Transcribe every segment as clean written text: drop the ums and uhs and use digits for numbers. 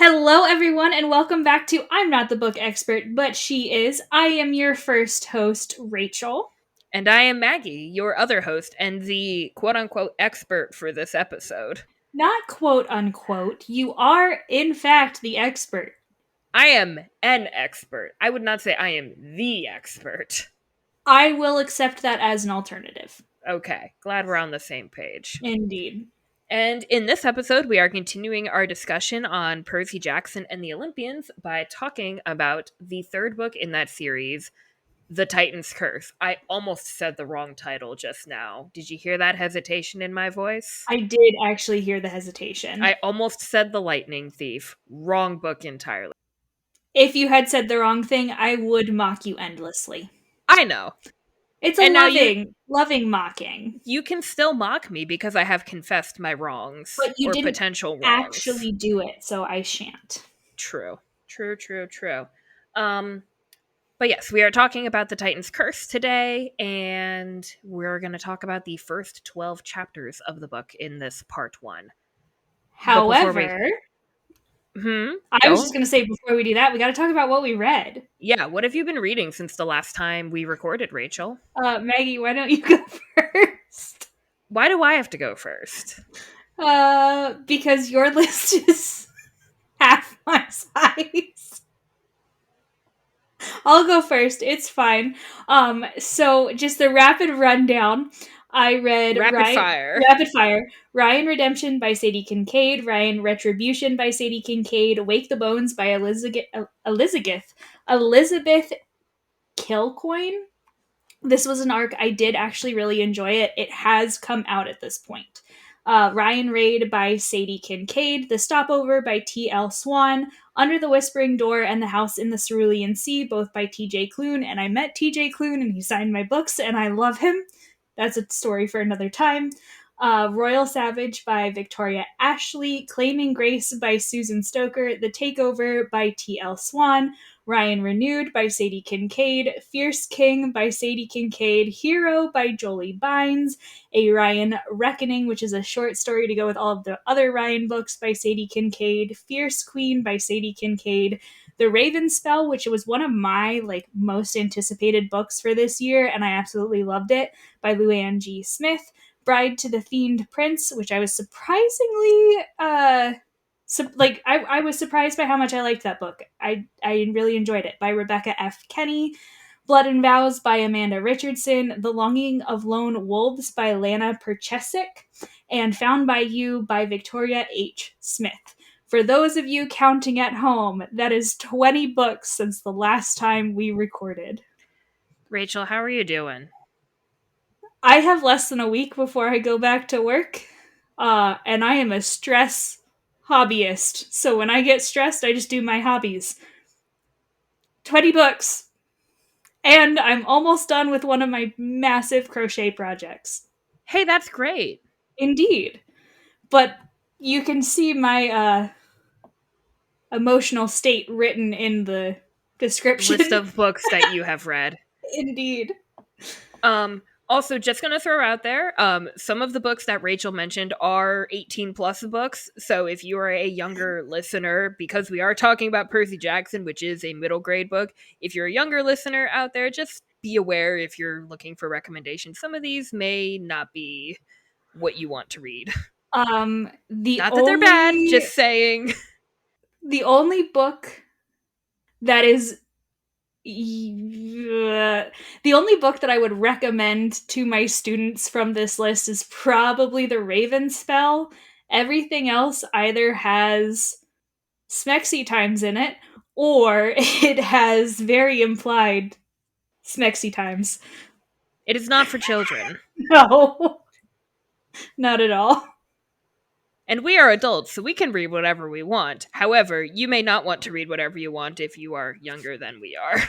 Hello, everyone, and welcome back to I'm Not the Book Expert, but She Is. I am your first host, Rachel. And I am Maggie, your other host, and the quote-unquote expert for this episode. Not quote unquote, you are, in fact, the expert. I am an expert. I would not say I am the expert. I will accept that as an alternative. Okay, glad we're on the same page. Indeed. And in this episode, we are continuing our discussion on Percy Jackson and the Olympians by talking about the third book in that series, The Titan's Curse. I almost said the wrong title just now. Did you hear that hesitation in my voice? I did actually hear the hesitation. I almost said The Lightning Thief. Wrong book entirely. If you had said the wrong thing, I would mock you endlessly. I know. It's a loving mocking. You can still mock me because I have confessed my wrongs But you or didn't potential wrongs. actually do it, so I shan't. True. But yes, we are talking about the Titan's Curse today, and we're going to talk about the first 12 chapters of the book in this part 1. However, I was Go. just going to say, before we do that, we got to talk about what we read. Yeah, what have you been reading since the last time we recorded, Rachel? Maggie, why don't you go first? Why do I have to go first? Because your list is half my size. I'll go first. It's fine. So just a rapid rundown. I read Rapid Fire. Ryan Redemption by Sadie Kincaid, Ryan Retribution by Sadie Kincaid, Wake the Bones by Elizabeth Kilcoyne. This was an arc I did actually really enjoy it. It has come out at this point. Ryan Raid by Sadie Kincaid, The Stopover by T.L. Swan, Under the Whispering Door, and The House in the Cerulean Sea, both by T.J. Klune. And I met T.J. Klune and he signed my books and I love him. That's a story for another time. Royal Savage by Victoria Ashley, Claiming Grace by Susan Stoker, The Takeover by T.L. Swan, Ryan Renewed by Sadie Kincaid, Fierce King by Sadie Kincaid, Hero by Jolie Bynes, A Ryan Reckoning, which is a short story to go with all of the other Ryan books by Sadie Kincaid, Fierce Queen by Sadie Kincaid, The Raven Spell, which was one of my most anticipated books for this year, and I absolutely loved it, by Luann G. Smith, Bride to the Fiend Prince, which I was surprisingly I was surprised by how much I liked that book. I really enjoyed it, by Rebecca F. Kenny, Blood and Vows by Amanda Richardson, The Longing of Lone Wolves by Lana Perchesic, and Found by You by Victoria H. Smith. For those of you counting at home, that is 20 books since the last time we recorded. Rachel, how are you doing? I have less than a week before I go back to work, and I am a stress hobbyist. So when I get stressed, I just do my hobbies. 20 books. And I'm almost done with one of my massive crochet projects. Hey, that's great. Indeed. But you can see my emotional state written in the description. List of books that you have read. Indeed. Also, just going to throw out there, some of the books that Rachel mentioned are 18 plus books. So if you are a younger listener, because we are talking about Percy Jackson, which is a middle grade book, if you're a younger listener out there, just be aware if you're looking for recommendations. Some of these may not be what you want to read. Not that they're bad, just saying. The only book that is the only book that I would recommend to my students from this list is probably The Raven Spell. Everything else either has smexy times in it, or it has very implied smexy times. It is not for children. No. Not at all. And we are adults, so we can read whatever we want. However, you may not want to read whatever you want if you are younger than we are.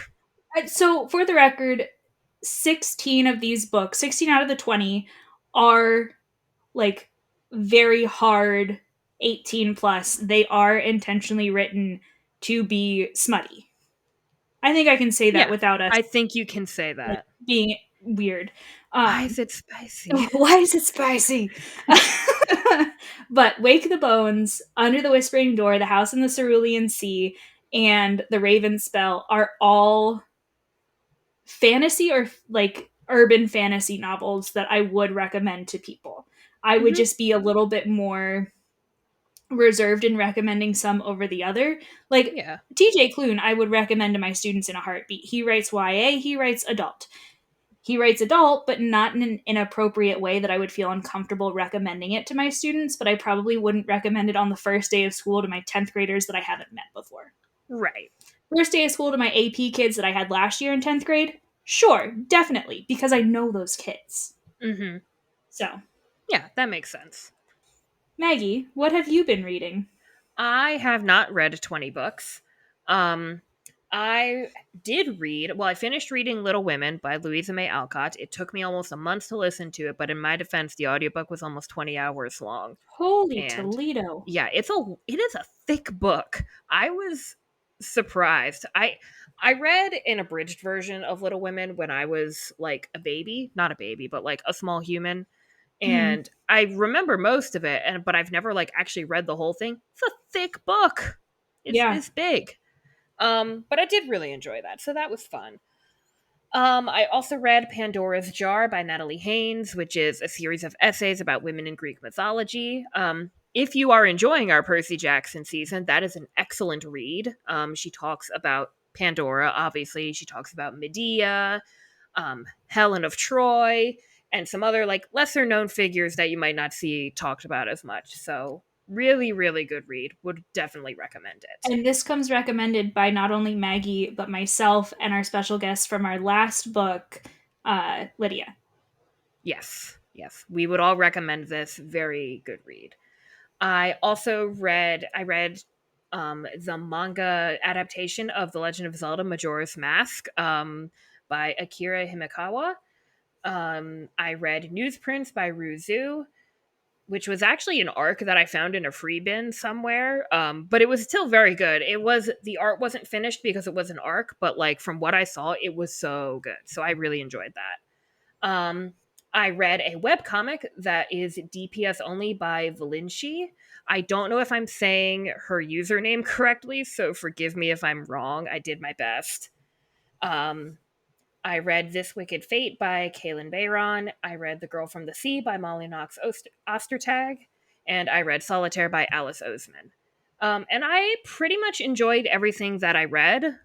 So, for the record, 16 of these books, 16 out of the 20, are very hard 18 plus. They are intentionally written to be smutty. I think I can say that without us. I think you can say that. Being weird. Why is it spicy? Why is it spicy? But Wake the Bones, Under the Whispering Door, The House in the Cerulean Sea, and The Raven Spell are all fantasy or like urban fantasy novels that I would recommend to people. I would Hmm. just be a little bit more reserved in recommending some over the other. Like Yeah. TJ Klune, I would recommend to my students in a heartbeat. He writes YA, he writes adult. He writes adult, but not in an inappropriate way that I would feel uncomfortable recommending it to my students, but I probably wouldn't recommend it on the first day of school to my 10th graders that I haven't met before. Right. First day of school to my AP kids that I had last year in 10th grade? Sure, definitely, because I know those kids. Hmm. So, Yeah, that makes sense. Maggie, what have you been reading? I have not read 20 books. Um, I did read, well, I finished reading Little Women by Louisa May Alcott. It took me almost a month to listen to it, but in my defense, the audiobook was almost 20 hours long. Holy And Toledo. yeah, it is a thick book. I was surprised. I read an abridged version of Little Women when I was like a baby, not a baby, but like a small human, Mm, and I remember most of it, and but I've never like actually read the whole thing. It's a thick book. yeah. It's big. But I did really enjoy that, so that was fun. I also read Pandora's Jar by Natalie Haynes, which is a series of essays about women in Greek mythology. If you are enjoying our Percy Jackson season, that is an excellent read. She talks about Pandora, obviously. She talks about Medea, Helen of Troy, and some other like lesser known figures that you might not see talked about as much. So really, really good read. Would definitely recommend it. And this comes recommended by not only Maggie, but myself and our special guest from our last book, Lydia. Yes, yes, we would all recommend this. Very good read. I read the manga adaptation of The Legend of Zelda Majora's Mask by Akira Himekawa. I read Newsprints by Ruzu, which was actually an arc that I found in a free bin somewhere. But it was still very good. It was the art wasn't finished because it was an arc, but like from what I saw, it was so good. So I really enjoyed that. I read a web comic that is DPS only by Valinci. I don't know if I'm saying her username correctly, so forgive me if I'm wrong. I did my best. Um, I read This Wicked Fate by Kaylin Bayron. I read The Girl from the Sea by Molly Knox Ostertag. And I read Solitaire by Alice Oseman. And I pretty much enjoyed everything that I read,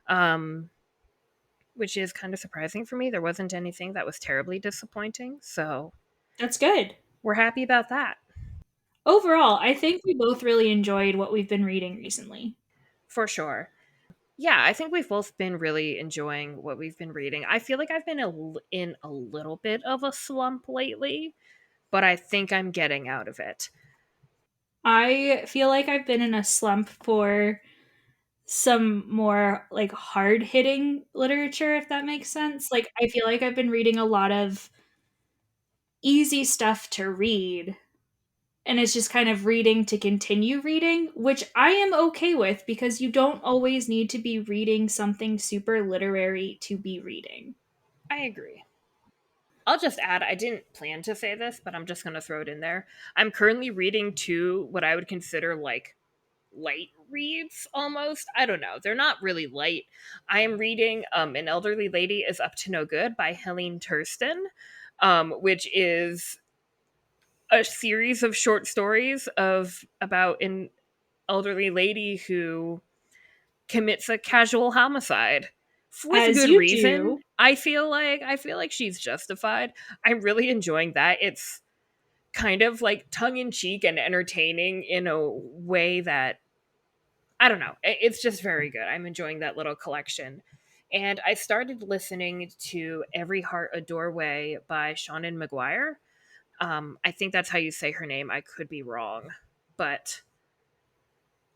which is kind of surprising for me. There wasn't anything that was terribly disappointing. So That's good. we're happy about that Overall, I think we both really enjoyed what we've been reading recently. for sure. Yeah, I think we've both been really enjoying what we've been reading. I feel like I've been in a little bit of a slump lately, but I think I'm getting out of it. I feel like I've been in a slump for some more like hard hitting literature, if that makes sense. Like, I feel like I've been reading a lot of easy stuff to read, and it's just kind of reading to continue reading, which I am okay with because you don't always need to be reading something super literary to be reading. I agree. I'll just add, I didn't plan to say this, but I'm just going to throw it in there. I'm currently reading two what I would consider like light reads almost. I don't know. They're not really light. I am reading An Elderly Lady is Up to No Good by Helene Thurston, which is a series of short stories of about an elderly lady who commits a casual homicide with As good you reason. do. I feel like she's justified. I'm really enjoying that. It's kind of like tongue in cheek and entertaining in a way that I don't know. It's just very good. I'm enjoying that little collection. And I started listening to Every Heart a Doorway by Shannon McGuire. I think that's how you say her name. I could be wrong, but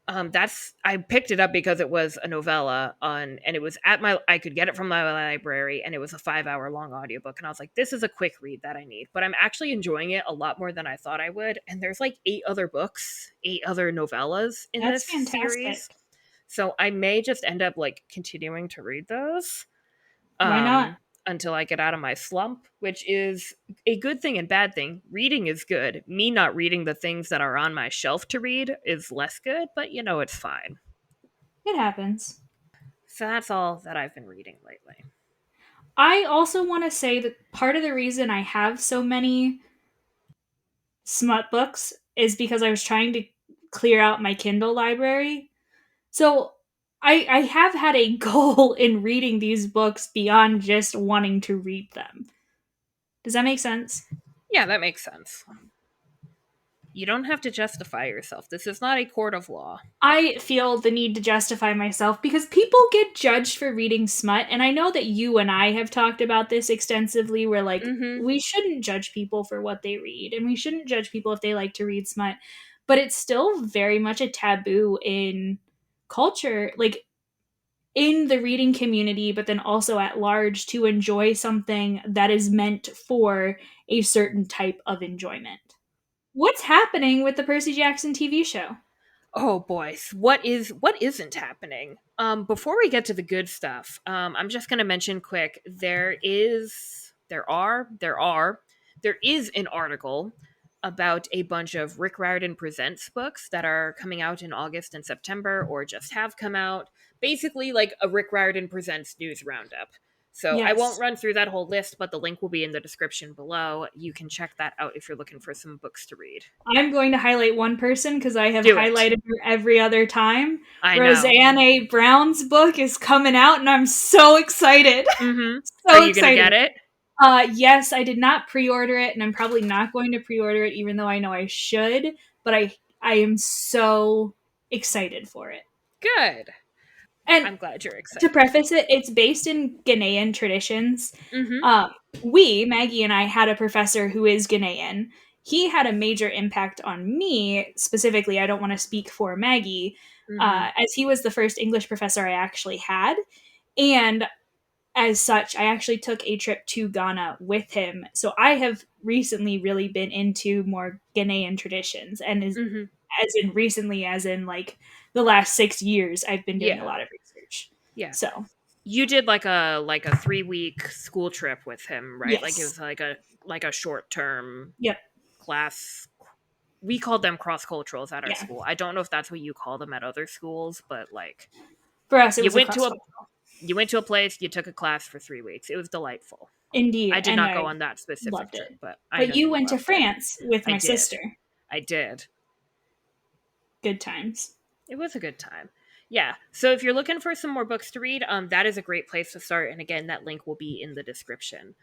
that's I picked it up because it was a novella on, and it was at my I could get it from my library, and it was a 5 hour long audiobook, and I was like, this is a quick read that I need. But I'm actually enjoying it a lot more than I thought I would. And there's like eight other novellas in That's this series, fantastic. so I may just end up like continuing to read those. Why Um, not? until I get out of my slump, which is a good thing and bad thing. Reading is good. Me not reading the things that are on my shelf to read is less good, but it's fine. It happens. So that's all that I've been reading lately. I also want to say that part of the reason I have so many smut books is because I was trying to clear out my Kindle library. So I have had a goal in reading these books beyond just wanting to read them. Does that make sense? Yeah, that makes sense. You don't have to justify yourself. This is not a court of law. I feel the need to justify myself because people get judged for reading smut, and I know that you and I have talked about this extensively where like Mm-hmm. we shouldn't judge people for what they read and we shouldn't judge people if they like to read smut, but it's still very much a taboo in culture, like in the reading community, but then also at large to enjoy something that is meant for a certain type of enjoyment. What's happening with the Percy Jackson TV show? Oh boys, what isn't happening? Before we get to the good stuff, I'm just gonna mention quick. There is an article about a bunch of Rick Riordan Presents books that are coming out in August and September, or just have come out. Basically, like a Rick Riordan Presents news roundup. So I won't Yes. run through that whole list, but the link will be in the description below. You can check that out if you're looking for some books to read. I'm going to highlight one person because I have Do it. highlighted her every other time. I know. Roseanne A. Brown's book is coming out, and I'm so excited. Mm-hmm. Are So you gonna excited. get it? Yes, I did not pre-order it, and I'm probably not going to pre-order it, even though I know I should. But I am so excited for it. Good. And I'm glad you're to excited. preface it, it's based in Ghanaian traditions. Mm-hmm. Maggie and I, had a professor who is Ghanaian. He had a major impact on me specifically. I don't want to speak for Maggie, Mm-hmm. as he was the first English professor I actually had. And as such, I actually took a trip to Ghana with him. So I have recently really been into more Ghanaian traditions, and Mm-hmm. as in recently, as in like the last 6 years, I've been doing a Yeah. lot of research. Yeah. So You did like a 3 week school trip with him, right? Like it yes, was like a short term yep, class. We called them cross culturals at our yeah. school. I don't know if that's what you call them at other schools, but like For us, it you was a went to cross a cultural. you went to a place, you took a class for 3 weeks. It was delightful. Indeed, I did and not go I on that specific loved trip, it. but I But know you you went to loved it. France with I my did. sister. I did. Good times. It was a good time. Yeah. So if you're looking for some more books to read, that is a great place to start. And again, that link will be in the description.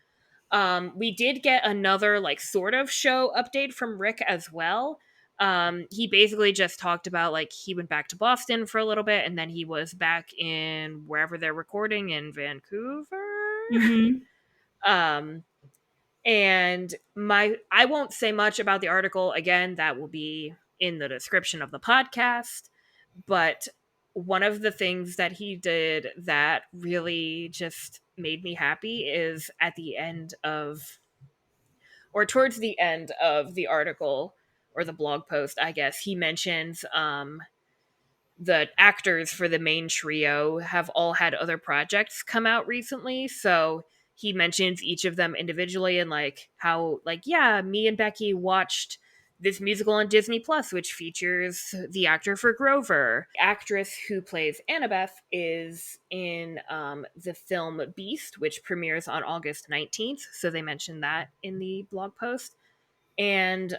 We did get another like sort of show update from Rick as well. He basically just talked about like he went back to Boston for a little bit and then he was back in wherever they're recording in Vancouver. Mm-hmm. Um, and I won't say much about the article. Again, that will be in the description of the podcast. But one of the things that he did that really just made me happy is at the end of, or towards the end of the article or the blog post, I guess, he mentions the actors for the main trio have all had other projects come out recently. So he mentions each of them individually and like how, like, yeah, me and Becky watched this musical on Disney Plus, which features the actor for Grover. The actress who plays Annabeth is in the film Beast, which premieres on August 19th. So they mentioned that in the blog post. And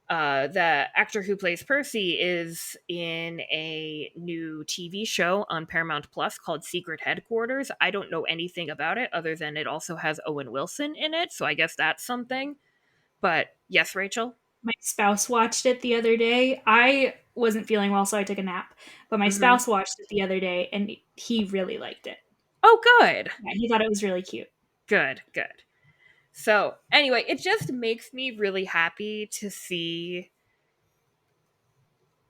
the actor who plays Percy is in a new TV show on Paramount Plus called Secret Headquarters. I don't know anything about it other than it also has Owen Wilson in it, so I guess that's something. But yes, Rachel? My spouse watched it the other day. I wasn't feeling well, so I took a nap. But my Mm-hmm. spouse watched it the other day, and he really liked it. Oh, good. Yeah, he thought it was really cute. Good, good. So, anyway, it just makes me really happy to see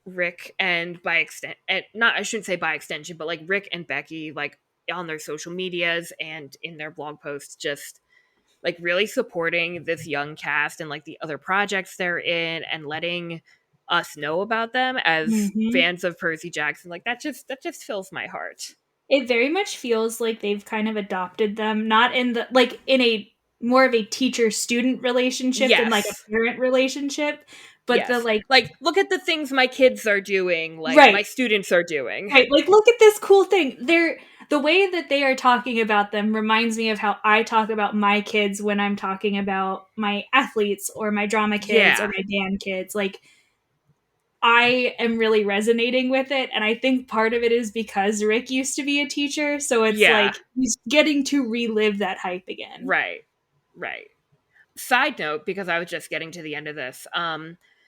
Rick and by extent, and not I shouldn't say by extension, but like Rick and Becky, like on their social medias and in their blog posts, just like really supporting this young cast and like the other projects they're in and letting us know about them as Mm-hmm. fans of Percy Jackson. Like that just fills my heart. It very much feels like they've kind of adopted them, not in the like in a more of a teacher student relationship than like a Yes. parent relationship, but the Yes. like Like, look at the things my kids are doing, like right, my students are doing. right, like look at this cool thing. They're the way that they are talking about them reminds me of how I talk about my kids when I'm talking about my athletes or my drama kids or Yeah. my band kids. Like I am really resonating with it. And I think part of it is because Rick used to be a teacher. So it's Yeah. like he's getting to relive that hype again. Right. Right. Side note, because I was just getting to the end of this,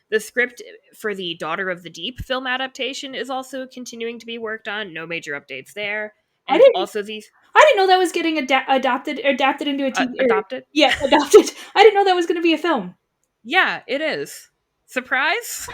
the script for the Daughter of the Deep film adaptation is also continuing to be worked on. No major updates there. I And didn't also these I didn't know that was getting adapted into a TV or adopted. yeah, adopted. I didn't know that was going to be a film. Yeah, it is. Surprise?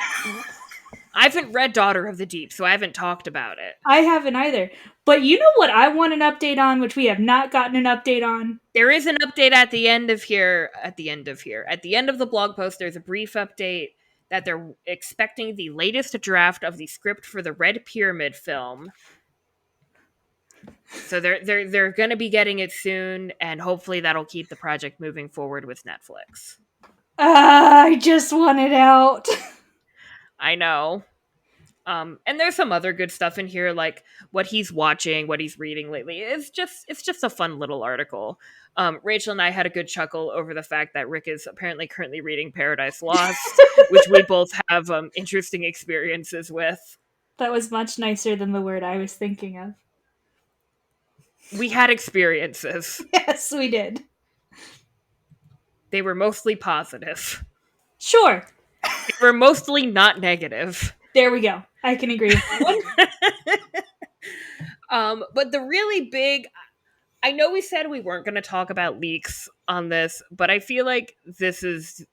I haven't read Daughter of the Deep, so I haven't talked about it. I haven't either. But you know what I want an update on, which we have not gotten an update on? There is an update at the end of here. At the end of here. At the end of the blog post, there's a brief update that they're expecting the latest draft of the script for the Red Pyramid film. So they're going to be getting it soon, and hopefully that'll keep the project moving forward with Netflix. I just want it out. I know. And there's some other good stuff in here, like what he's watching, what he's reading lately. It's just a fun little article. Rachel and I had a good chuckle over the fact that Rick is apparently currently reading Paradise Lost, which we both have interesting experiences with. That was much nicer than the word I was thinking of. We had experiences. Yes, we did. They were mostly positive. Sure. They were mostly not negative. There we go. I can agree with that one. But the really big, I know we said we weren't going to talk about leaks on this, but I feel like this is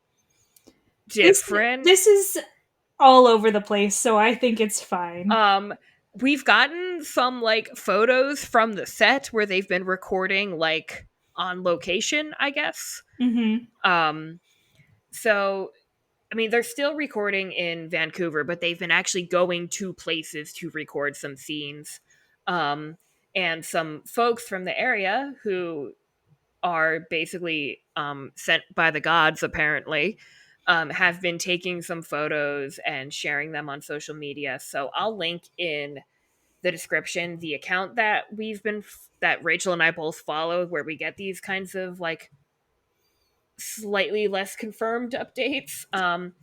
This different. this is all over the place, so I think it's fine. Um, we've gotten some like photos from the set where they've been recording like on location, I guess. Mm-hmm. Um, so I mean, they're still recording in Vancouver, but they've been actually going to places to record some scenes. Um, and some folks from the area who are basically sent by the gods, apparently, have been taking some photos and sharing them on social media. So I'll link in the description the account that Rachel and I both follow, where we get these kinds of like slightly less confirmed updates. And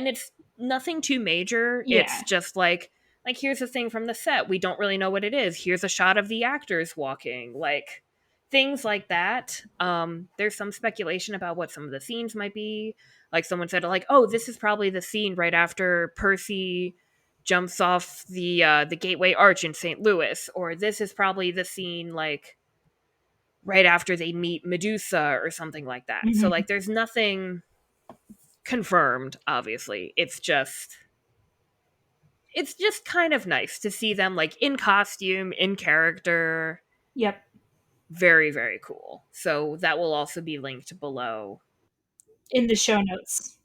it's nothing too major. It's Yeah. just like here's a thing from the set. We don't really know what it is. Here's a shot of the actors walking. Like things like that. There's some speculation about what some of the scenes might be. Like someone said, like, oh, this is probably the scene right after Percy jumps off the Gateway Arch in St. Louis, or this is probably the scene like right after they meet Medusa or something like that. So Mm-hmm. like there's nothing confirmed, obviously. It's just kind of nice to see them like in costume, in character. Yep. Very, very cool. So that will also be linked below. In the show notes.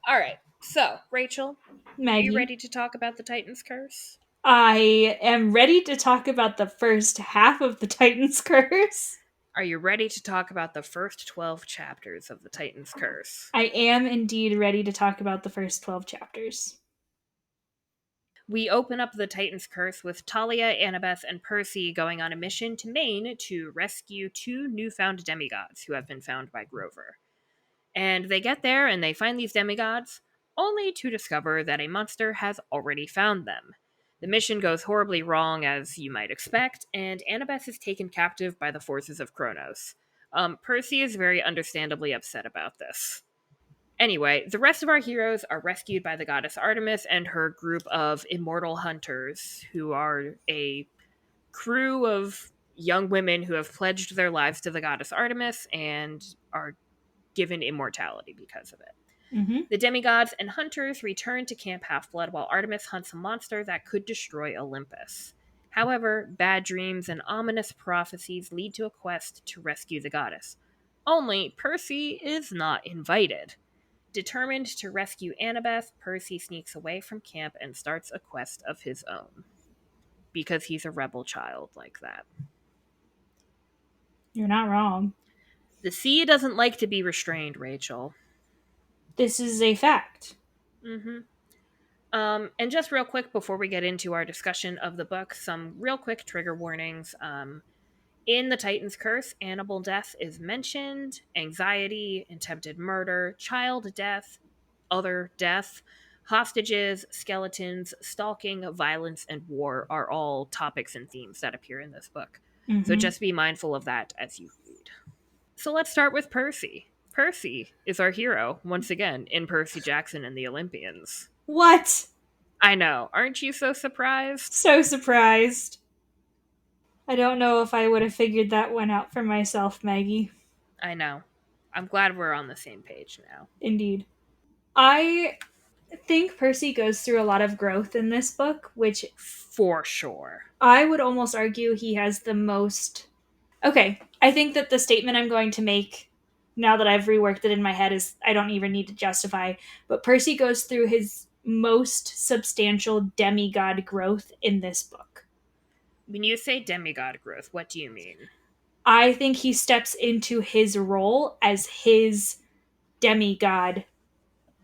All right. So, Rachel, are you Maggie. ready to talk about the Titan's Curse? I am ready to talk about the first half of the Titan's Curse. Are you ready to talk about the first 12 chapters of the Titan's Curse? I am indeed ready to talk about the first 12 chapters. We open up the Titan's Curse with Talia, Annabeth, and Percy going on a mission to Maine to rescue two newfound demigods who have been found by Grover. And they get there and they find these demigods, only to discover that a monster has already found them. The mission goes horribly wrong, as you might expect, and Annabeth is taken captive by the forces of Kronos. Percy is very understandably upset about this. Anyway, the rest of our heroes are rescued by the goddess Artemis and her group of immortal hunters, who are a crew of young women who have pledged their lives to the goddess Artemis and are given immortality because of it. Mm-hmm. The demigods and hunters return to Camp Half-Blood while Artemis hunts a monster that could destroy Olympus. However, bad dreams and ominous prophecies lead to a quest to rescue the goddess. Only Percy is not invited. Determined to rescue Annabeth, Percy sneaks away from camp and starts a quest of his own. because he's a rebel child like that. You're not wrong. The sea doesn't like to be restrained, Rachel. This is a fact. Mm-hmm. And just real quick before we get into our discussion of the book, some real quick trigger warnings. In the Titan's Curse, animal death is mentioned, anxiety, attempted murder, child death, other death, hostages, skeletons, stalking, violence, and war are all topics and themes that appear in this book. So Mm-hmm. just be mindful of that as you read. So let's start with Percy. Percy is our hero, once again, in Percy Jackson and the Olympians. What? I know, aren't you so surprised? So surprised. I don't know if I would have figured that one out for myself, Maggie. I know. I'm glad we're on the same page now. Indeed. I think Percy goes through a lot of growth in this book, which For sure. I would almost argue he has the most. Okay, I think that the statement I'm going to make now that I've reworked it in my head is I don't even need to justify, but Percy goes through his most substantial demigod growth in this book. When you say demigod growth, what do you mean? I think he steps into his role as his demigod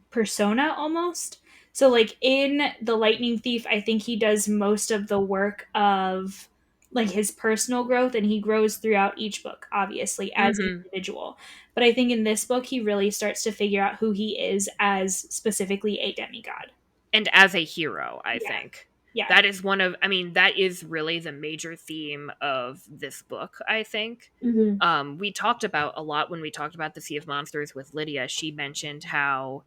persona almost. So like in The Lightning Thief, I think he does most of the work of like his personal growth and he grows throughout each book obviously as an Mm-hmm. individual. But I think in this book he really starts to figure out who he is as specifically a demigod. And as a hero, I Yeah. think. Yeah. That is that is really the major theme of this book, I think. Mm-hmm. We talked about a lot when we talked about the Sea of Monsters with Lydia. She mentioned how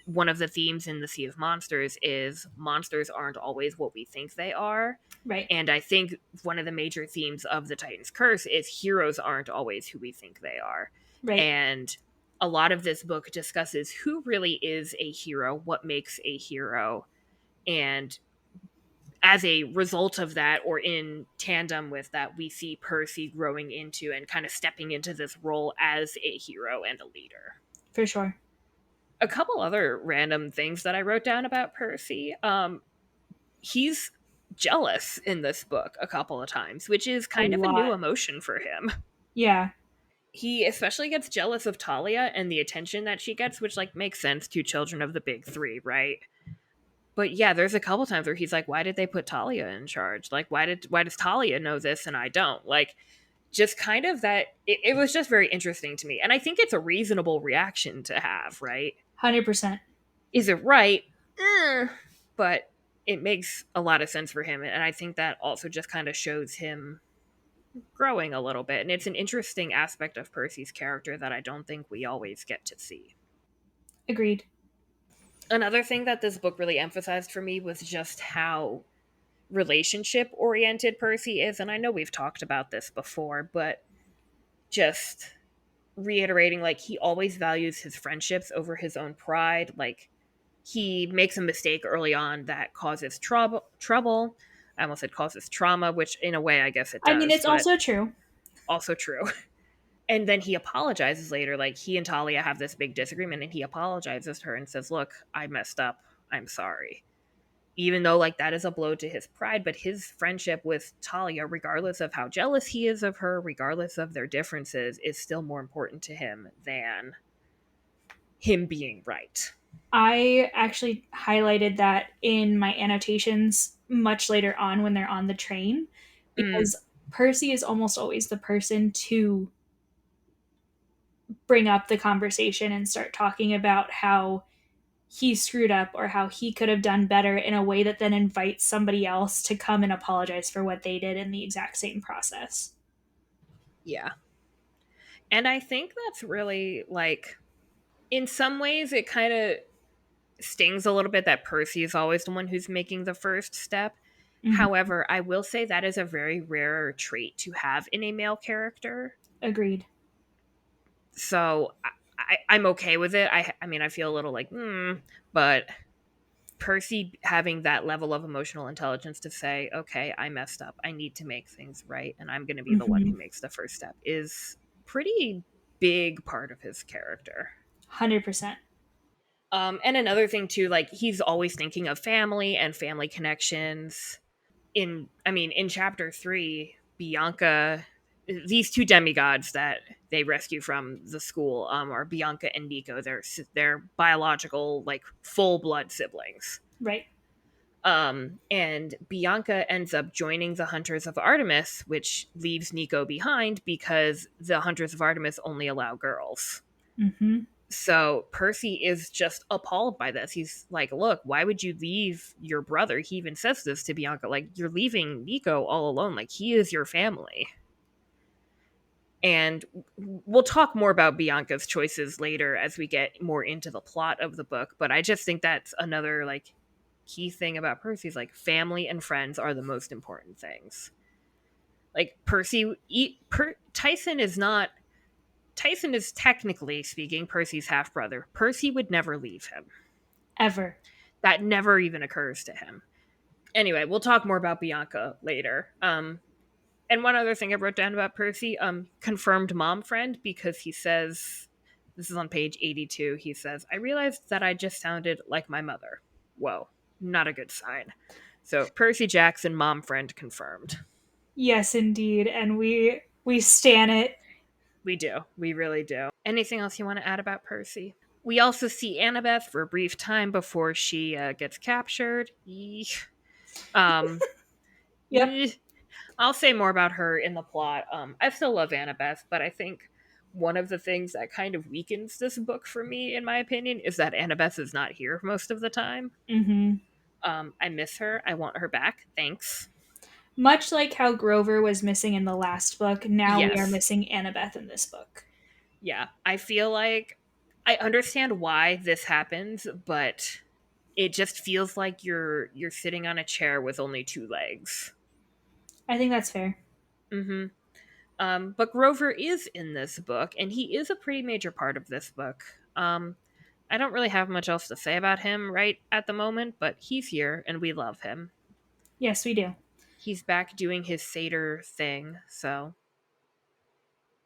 one of the themes in the Sea of Monsters is monsters aren't always what we think they are. Right. And I think one of the major themes of the Titan's Curse is heroes aren't always who we think they are. Right. And a lot of this book discusses who really is a hero, what makes a hero, and as a result of that, or in tandem with that, we see Percy growing into and kind of stepping into this role as a hero and a leader. For sure. A couple other random things that I wrote down about Percy. He's jealous in this book a couple of times, which is A kind of a lot. new emotion for him. Yeah. He especially gets jealous of Talia and the attention that she gets, which like makes sense to children of the big three, right? But yeah, there's a couple times where he's like, why did they put Talia in charge? Like, why does Talia know this and I don't? Like, just kind of that it was just very interesting to me. And I think it's a reasonable reaction to have, right? 100%. Is it right? But it makes a lot of sense for him. And I think that also just kind of shows him growing a little bit. And it's an interesting aspect of Percy's character that I don't think we always get to see. Agreed. Another thing that this book really emphasized for me was just how relationship oriented Percy is. And I know we've talked about this before, but just reiterating, like, he always values his friendships over his own pride. Like, he makes a mistake early on that causes trouble. I almost said causes trauma, which in a way I guess it I mean, does, it's but also true. also true. And then he apologizes later. Like, he and Talia have this big disagreement, and he apologizes to her and says, look, I messed up, I'm sorry. Even though, like, that is a blow to his pride, but his friendship with Talia, regardless of how jealous he is of her, regardless of their differences, is still more important to him than him being right. I actually highlighted that in my annotations much later on when they're on the train Mm, because Percy is almost always the person to bring up the conversation and start talking about how he screwed up or how he could have done better in a way that then invites somebody else to come and apologize for what they did in the exact same process. yeah. And I think that's really, like, in some ways, it kind of stings a little bit that Percy is always the one who's making the first step. Mm-hmm. However, I will say that is a very rare trait to have in a male character. Agreed. So I'm okay with it. I mean, I feel a little like, but Percy having that level of emotional intelligence to say, okay, I messed up. I need to make things right. And I'm going to be the one Mm-hmm. who makes the first step is pretty big part of his character. 100%. And another thing too, like, he's always thinking of family and family connections. in chapter 3, Bianca, these two demigods that they rescue from the school are Bianca and Nico. They're biological, like, full blood siblings. Right. And Bianca ends up joining the Hunters of Artemis, which leaves Nico behind because the Hunters of Artemis only allow girls. Mm-hmm. So Percy is just appalled by this. He's like, look, why would you leave your brother? He even says this to Bianca, like, you're leaving Nico all alone. Like, he is your family. And we'll talk more about Bianca's choices later as we get more into the plot of the book. But I just think that's another, like, key thing about Percy is, like, family and friends are the most important things. Like, Tyson is, technically speaking, Percy's half brother. Percy would never leave him. Ever. That never even occurs to him. Anyway, we'll talk more about Bianca later. And one other thing I wrote down about Percy, confirmed mom friend, because he says, this is on page 82, he says, I realized that I just sounded like my mother. Whoa, not a good sign. So Percy Jackson, mom friend confirmed. Yes, indeed. And we stan it. We do. We really do. Anything else you want to add about Percy? We also see Annabeth for a brief time before she gets captured. Eek. Um, Yep. I'll say more about her in the plot. I still love Annabeth, but I think one of the things that kind of weakens this book for me, in my opinion, is that Annabeth is not here most of the time. Mm-hmm. I miss her. I want her back. Thanks. Much like how Grover was missing in the last book, now we are Yes. missing Annabeth in this book. Yeah. I feel like I understand why this happens, but it just feels like you're sitting on a chair with only two legs. I think that's fair. Mm-hmm. But Grover is in this book, and he is a pretty major part of this book. I don't really have much else to say about him right at the moment, but he's here, and we love him. Yes, we do. He's back doing his satyr thing, so.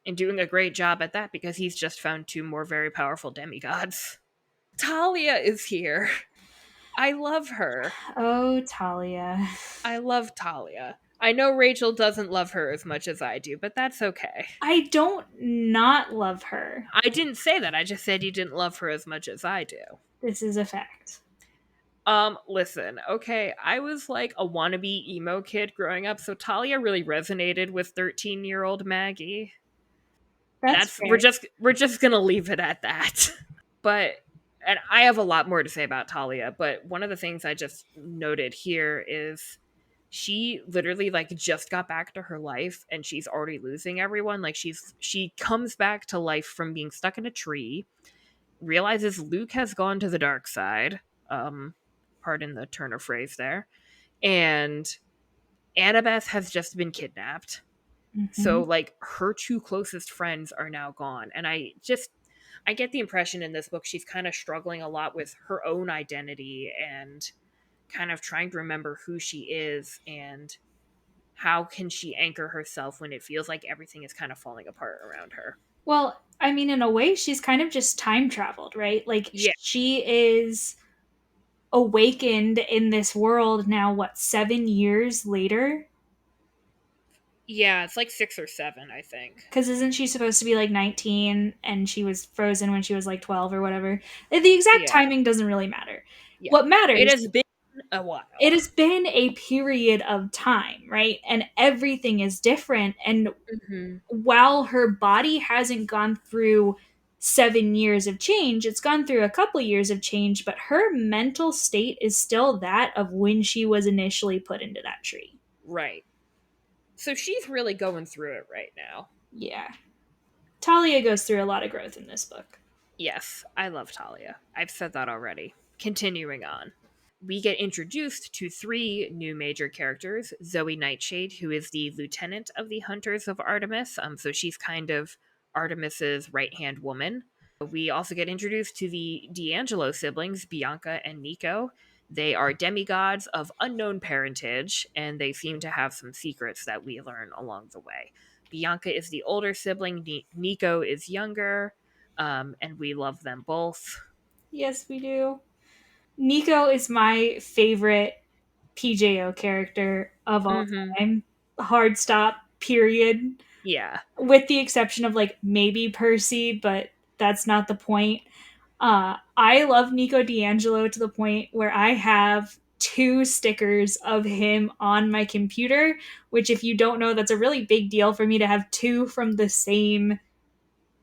And doing a great job at that because he's just found two more very powerful demigods. Talia is here. I love her. Oh, Talia. I love Talia. I know Rachel doesn't love her as much as I do, but that's okay. I don't not love her. I didn't say that. I just said you didn't love her as much as I do. This is a fact. Listen, okay, I was like a wannabe emo kid growing up, so Talia really resonated with 13-year-old Maggie. That's That's fair. we're just gonna leave it at that. But and I have a lot more to say about Talia, but one of the things I just noted here is she literally, like, just got back to her life and she's already losing everyone. Like, she comes back to life from being stuck in a tree, realizes Luke has gone to the dark side. Pardon the turn of phrase there. And Annabeth has just been kidnapped. Mm-hmm. So, like, her two closest friends are now gone. And I get the impression in this book she's kind of struggling a lot with her own identity and kind of trying to remember who she is and how can she anchor herself when it feels like everything is kind of falling apart around her. Well, I mean, in a way, she's kind of just time traveled, right? Like, Yeah. she is awakened in this world now, what, 7 years later? Yeah, it's like 6 or 7, I think. Because isn't she supposed to be like 19 and she was frozen when she was like 12 or whatever? The exact Yeah. timing doesn't really matter. Yeah. What It matters, has been a while. it has been a period of time, right? And everything is different. And Mhm. while her body hasn't gone through 7 years of change, it's gone through a couple years of change, but her mental state is still that of when she was initially put into that tree. Right. So she's really going through it right now. Yeah. Talia goes through a lot of growth in this book. Yes, I love Talia. I've said that already. Continuing on. We get introduced to three new major characters. Zoe Nightshade, who is the lieutenant of the Hunters of Artemis. So she's kind of Artemis's right hand woman. We also get introduced to the D'Angelo siblings, Bianca and Nico. They are demigods of unknown parentage, and they seem to have some secrets that we learn along the way. Bianca is the older sibling, Nico is younger, and we love them both. Yes, we do. Nico is my favorite PJO character. of all Mm-hmm. time. Hard stop, period. Yeah. With the exception of like maybe Percy, but that's not the point. I love Nico D'Angelo to the point where I have two stickers of him on my computer, which, if you don't know, that's a really big deal for me to have two from the same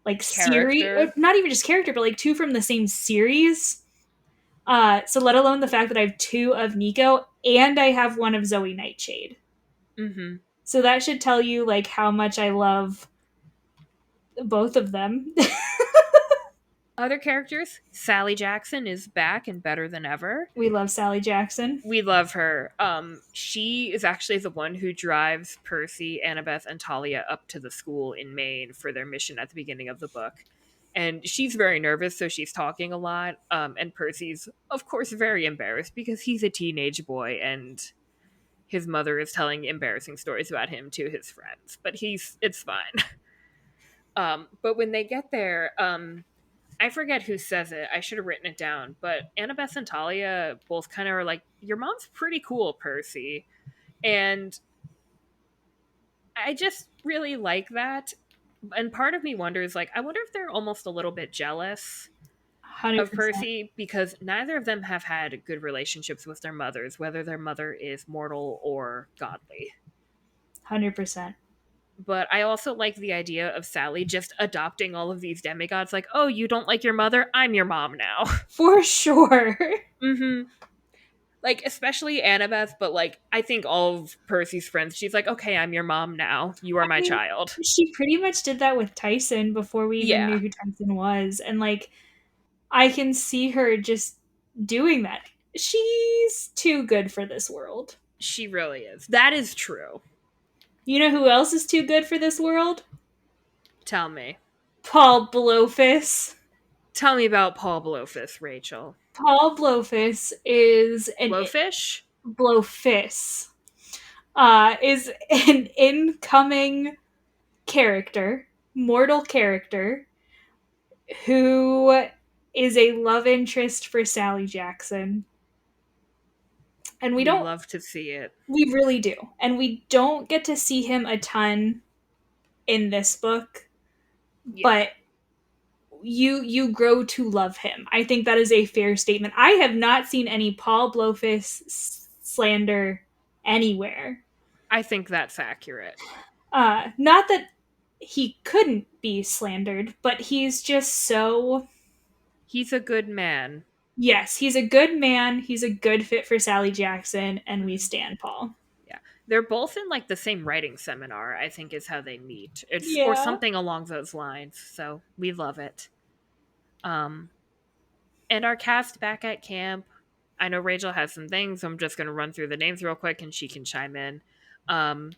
like series, Character. not even just character, but like two from the same series. So let alone the fact that I have two of Nico and I have one of Zoe Nightshade. Mm-hmm. So that should tell you like how much I love both of them. Other characters, Sally Jackson is back and better than ever. We love Sally Jackson. We love her. She is actually the one who drives Percy, Annabeth, and Talia up to the school in Maine for their mission at the beginning of the book. And she's very nervous, so she's talking a lot. And Percy's, of course, very embarrassed because he's a teenage boy and his mother is telling embarrassing stories about him to his friends. But it's fine. But when they get there, I forget who says it. I should have written it down. But Annabeth and Talia both kind of are like, "Your mom's pretty cool, Percy," and I just really like that. And part of me wonders, like, I wonder if they're almost a little bit jealous of 100%. Percy because neither of them have had good relationships with their mothers, whether their mother is mortal or godly. 100%. But I also like the idea of Sally just adopting all of these demigods, like, "Oh, you don't like your mother? I'm your mom now." For sure. Mm-hmm. Like, especially Annabeth, but like, I think all of Percy's friends, she's like, "Okay, I'm your mom now. You are I my mean, child." she pretty much did that with Tyson before we even Yeah, knew who Tyson was. And like, I can see her just doing that. She's too good for this world. she really is. That is true. You know who else is too good for this world? Tell me. Paul Blowfus. Tell me about Paul Blowfus, Rachel. Paul Blowfus is an Blowfish? Blowfus is an incoming character, mortal character, who is a love interest for Sally Jackson. And We love to see it. we really do. And we don't get to see him a ton in this book, Yeah. but you grow to love him. I think that is a fair statement. I have not seen any Paul Blowfus slander anywhere. I think that's accurate. Not that he couldn't be slandered, but he's just so. He's a good man. Yes, he's a good man. He's a good fit for Sally Jackson, and we Mhm. stand Paul. Yeah. They're both in like the same writing seminar, I think is how they meet. It's or Yeah. something along those lines. So we love it. Um and our cast back at camp. I know Rachel has some things, so I'm just going to run through the names real quick and she can chime in. Um,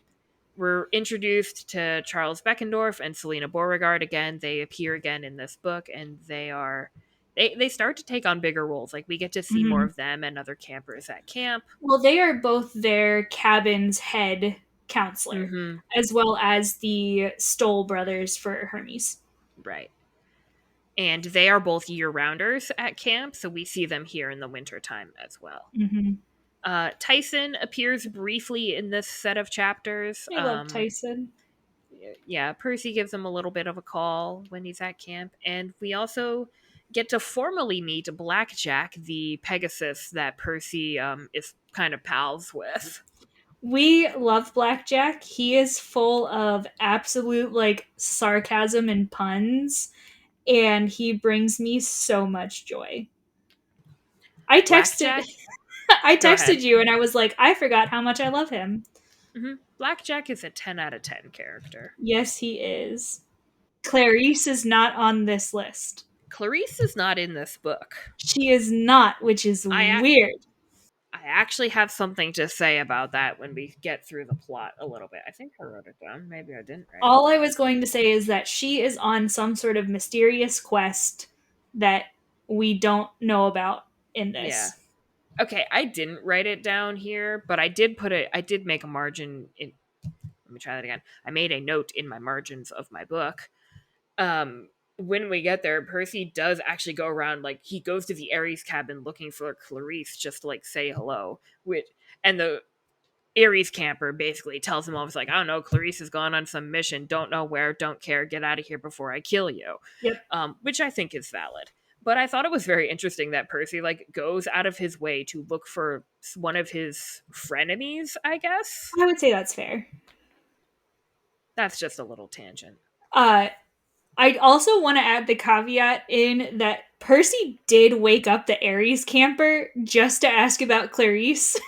we're introduced to Charles Beckendorf and Selena Beauregard again. They appear again in this book, and they start to take on bigger roles. Like we get to see more Mhm. of them and other campers at camp. Well, they are both their cabin's head counselor, Mm-hmm. as well as the Stoll brothers for Hermes. Right. And they are both year rounders at camp, so we see them here in the wintertime as well. Mm-hmm. Tyson appears briefly in this set of chapters. I love Tyson. Yeah, Percy gives him a little bit of a call when he's at camp. And we also get to formally meet Blackjack, the Pegasus that Percy is kind of pals with. We love Blackjack. He is full of absolute like sarcasm and puns, and he brings me so much joy. I texted Blackjack? I Go ahead. texted you and I was like, I forgot how much I love him. Blackjack is a 10 out of 10 character. Yes, he is. Clarice is not on this list. Clarice is not in this book. She is not, which is I weird. I actually have something to say about that when we get through the plot a little bit. I think I wrote it down. Maybe I didn't write it All I down. was going to say is that she is on some sort of mysterious quest that we don't know about in Yeah. this. Okay, I didn't write it down here, but I did make a margin in let me try that again. I made a note in my margins of my book. When we get there, Percy does actually go around, like he goes to the Ares cabin looking for Clarice just to like say hello. Which and Aries camper basically tells him all, like, I don't know, Clarice has gone on some mission, don't know where, don't care, get out of here before I kill you. Yep. Which I think is valid. But I thought it was very interesting that Percy like goes out of his way to look for one of his frenemies, I guess. I would say that's fair. That's just a little tangent. Uh, I also want to add the caveat in that Percy did wake up the Aries camper just to ask about Clarice.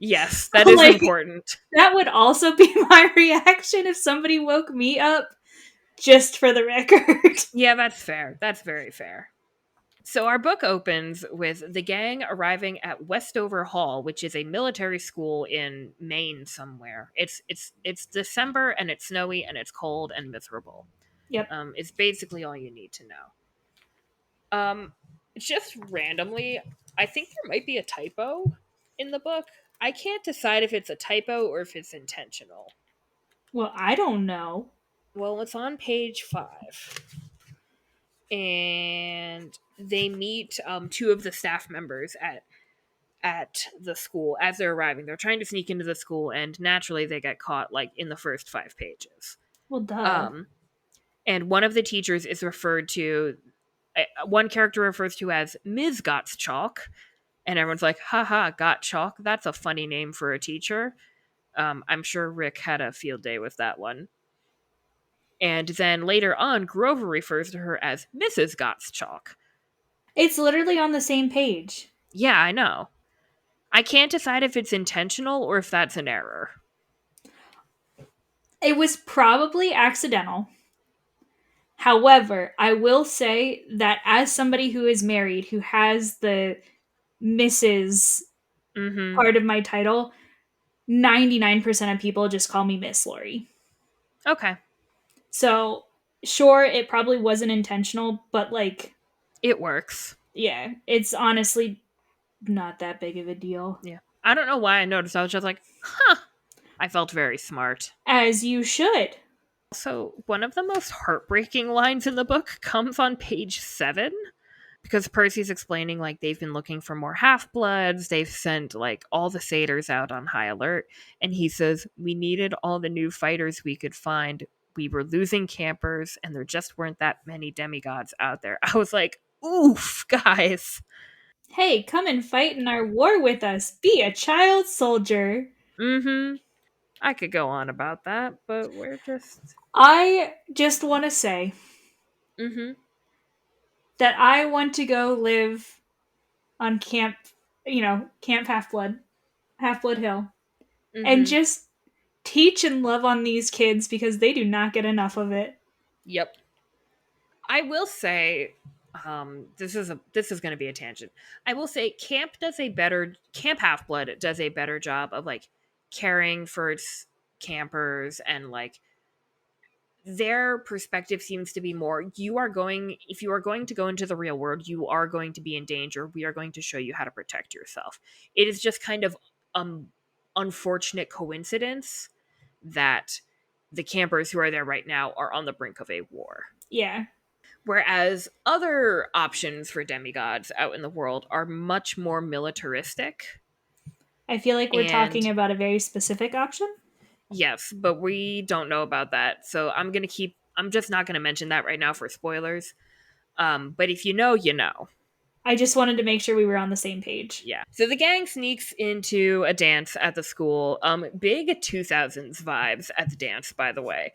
Yes, that So, is like, important. that would also be my reaction if somebody woke me up, just for the record. Yeah, that's fair. That's very fair. So our book opens with the gang arriving at Westover Hall, which is a military school in Maine somewhere. It's December and it's snowy and it's cold and miserable. Yep. It's basically all you need to know. Just randomly, I think there might be a typo in the book. I can't decide if it's a typo or if it's intentional. Well, I don't know. Well, it's on page 5. And they meet two of the staff members at the school as they're arriving. They're trying to sneak into the school, and naturally they get caught like in the first 5 pages. Well, duh. Um, and one of the teachers is referred to. One character refers to as Ms. Gottschalk, and everyone's like, "Haha, Gottschalk. That's a funny name for a teacher." I'm sure Rick had a field day with that one. And then later on, Grover refers to her as Mrs. Gottschalk. It's literally on the same page. Yeah, I know. I can't decide if it's intentional or if that's an error. It was probably accidental. However, I will say that as somebody who is married, who has the Mrs. Mm-hmm. part of my title, 99% of people just call me Miss Lori. Okay. So, sure, it probably wasn't intentional, but like, It works. yeah, it's honestly not that big of a deal. Yeah. I don't know why I noticed. I was just like, huh. I felt very smart. As you should. Also, one of the most heartbreaking lines in the book comes on page 7 because Percy's explaining like they've been looking for more half-bloods. They've sent like all the satyrs out on high alert, and he says, "We needed all the new fighters we could find. We were losing campers and there just weren't that many demigods out there." I was like, "Oof, guys." Hey, come and fight in our war with us. Be a child soldier. Mhm. I could go on about that, but we're just I just want to say mhm. that I want to go live on Camp Half Blood Hill, and Mhm. just teach and love on these kids because they do not get enough of it. Yep. I will say, this is going to be a tangent. I will say, Camp Half Blood does a better job of like caring for its campers, and like their perspective seems to be more, if you are going to go into the real world, you are going to be in danger. We are going to show you how to protect yourself. It is just kind of unfortunate coincidence that the campers who are there right now are on the brink of a war. Yeah. Whereas other options for demigods out in the world are much more militaristic. I feel like we're And talking about a very specific option. yes, but we don't know about that. So I'm just not going to mention that right now for spoilers. But if you know, you know. I just wanted to make sure we were on the same page. Yeah. So the gang sneaks into a dance at the school. Big 2000s vibes at the dance, by the way.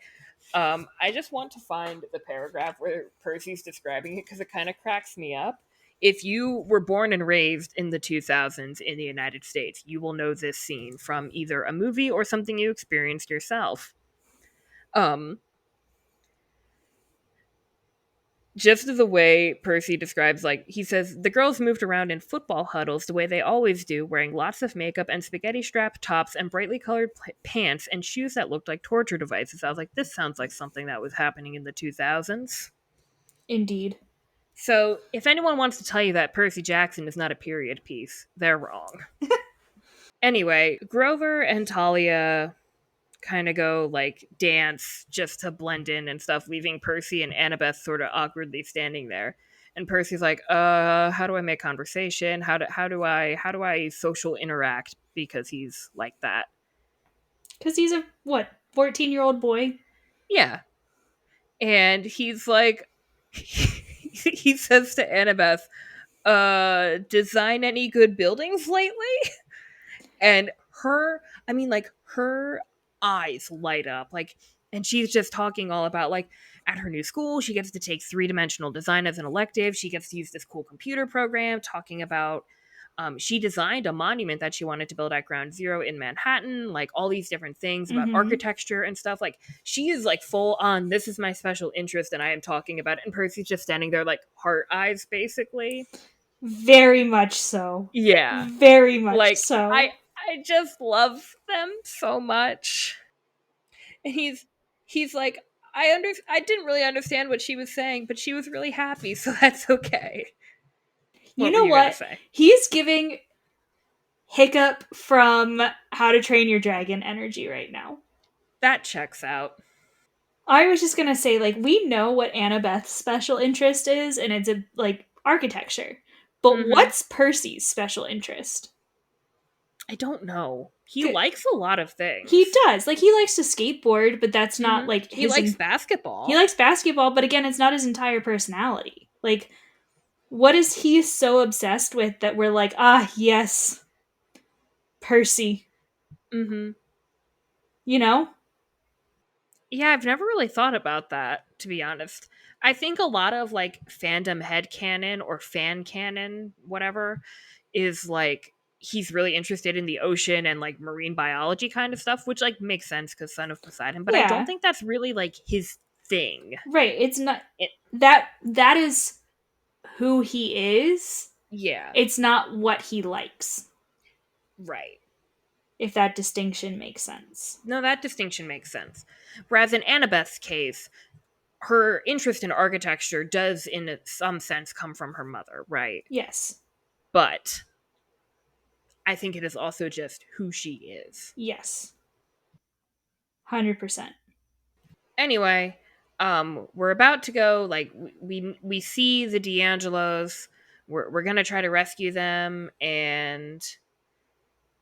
I just want to find the paragraph where Percy's describing it because it kind of cracks me up. If you were born and raised in the 2000s in the United States, you will know this scene from either a movie or something you experienced yourself. Um, just the way Percy describes, like, he says, the girls moved around in football huddles the way they always do, wearing lots of makeup and spaghetti strap tops and brightly colored pants and shoes that looked like torture devices. I was like, this sounds like something that was happening in the 2000s. Indeed. So, if anyone wants to tell you that Percy Jackson is not a period piece, they're wrong. Anyway, Grover and Talia kind of go like dance just to blend in and stuff, leaving Percy and Annabeth sort of awkwardly standing there. And Percy's like, how do I make conversation? How do I social interact?" Because he's like that. Because he's a, what, 14-year-old boy? Yeah. And he's like, he says to Annabeth, design any good buildings lately? And her, I mean, like, her eyes light up. Like, and she's just talking all about, like, at her new school, she gets to take three-dimensional design as an elective. She gets to use this cool computer program, talking about she designed a monument that she wanted to build at Ground Zero in Manhattan, like all these different things about Mm-hmm. architecture and stuff. Like, she is like full on, this is my special interest, and I am talking about it. And Percy's just standing there, like, heart eyes, basically. Very much so. Yeah. Very much Like, so. I just love them so much. And he's like, I didn't really understand what she was saying, but she was really happy, so that's okay. You What were know you gonna what? say? He's giving Hiccup from How to Train Your Dragon energy right now. That checks out. I was just gonna say, like, we know what Annabeth's special interest is, and it's a, like, architecture. But Mm-hmm. what's Percy's special interest? I don't know. He likes a lot of He things. does. Like, he likes to skateboard, but that's not Mm-hmm. like He his. likes He basketball. likes basketball, but again, it's not his entire personality. Like, what is he so obsessed with that we're like, ah, yes, Percy? Mm-hmm. You know? Yeah, I've never really thought about that, to be honest. I think a lot of like fandom headcanon or fan canon, whatever, is like he's really interested in the ocean and like marine biology kind of stuff, which like makes sense because Son of Poseidon. But I don't Yeah. think that's really like his thing. Right. It's not It, that is who he is. yeah, It's not what he likes, right. if that distinction makes sense. No, that distinction makes sense. Whereas in Annabeth's case, her interest in architecture does, in some sense, come from her mother, right? Yes. But I think it is also just who she is. Yes. 100%. Anyway, we're about to go. Like we see the D'Angelos. We're gonna try to rescue them, and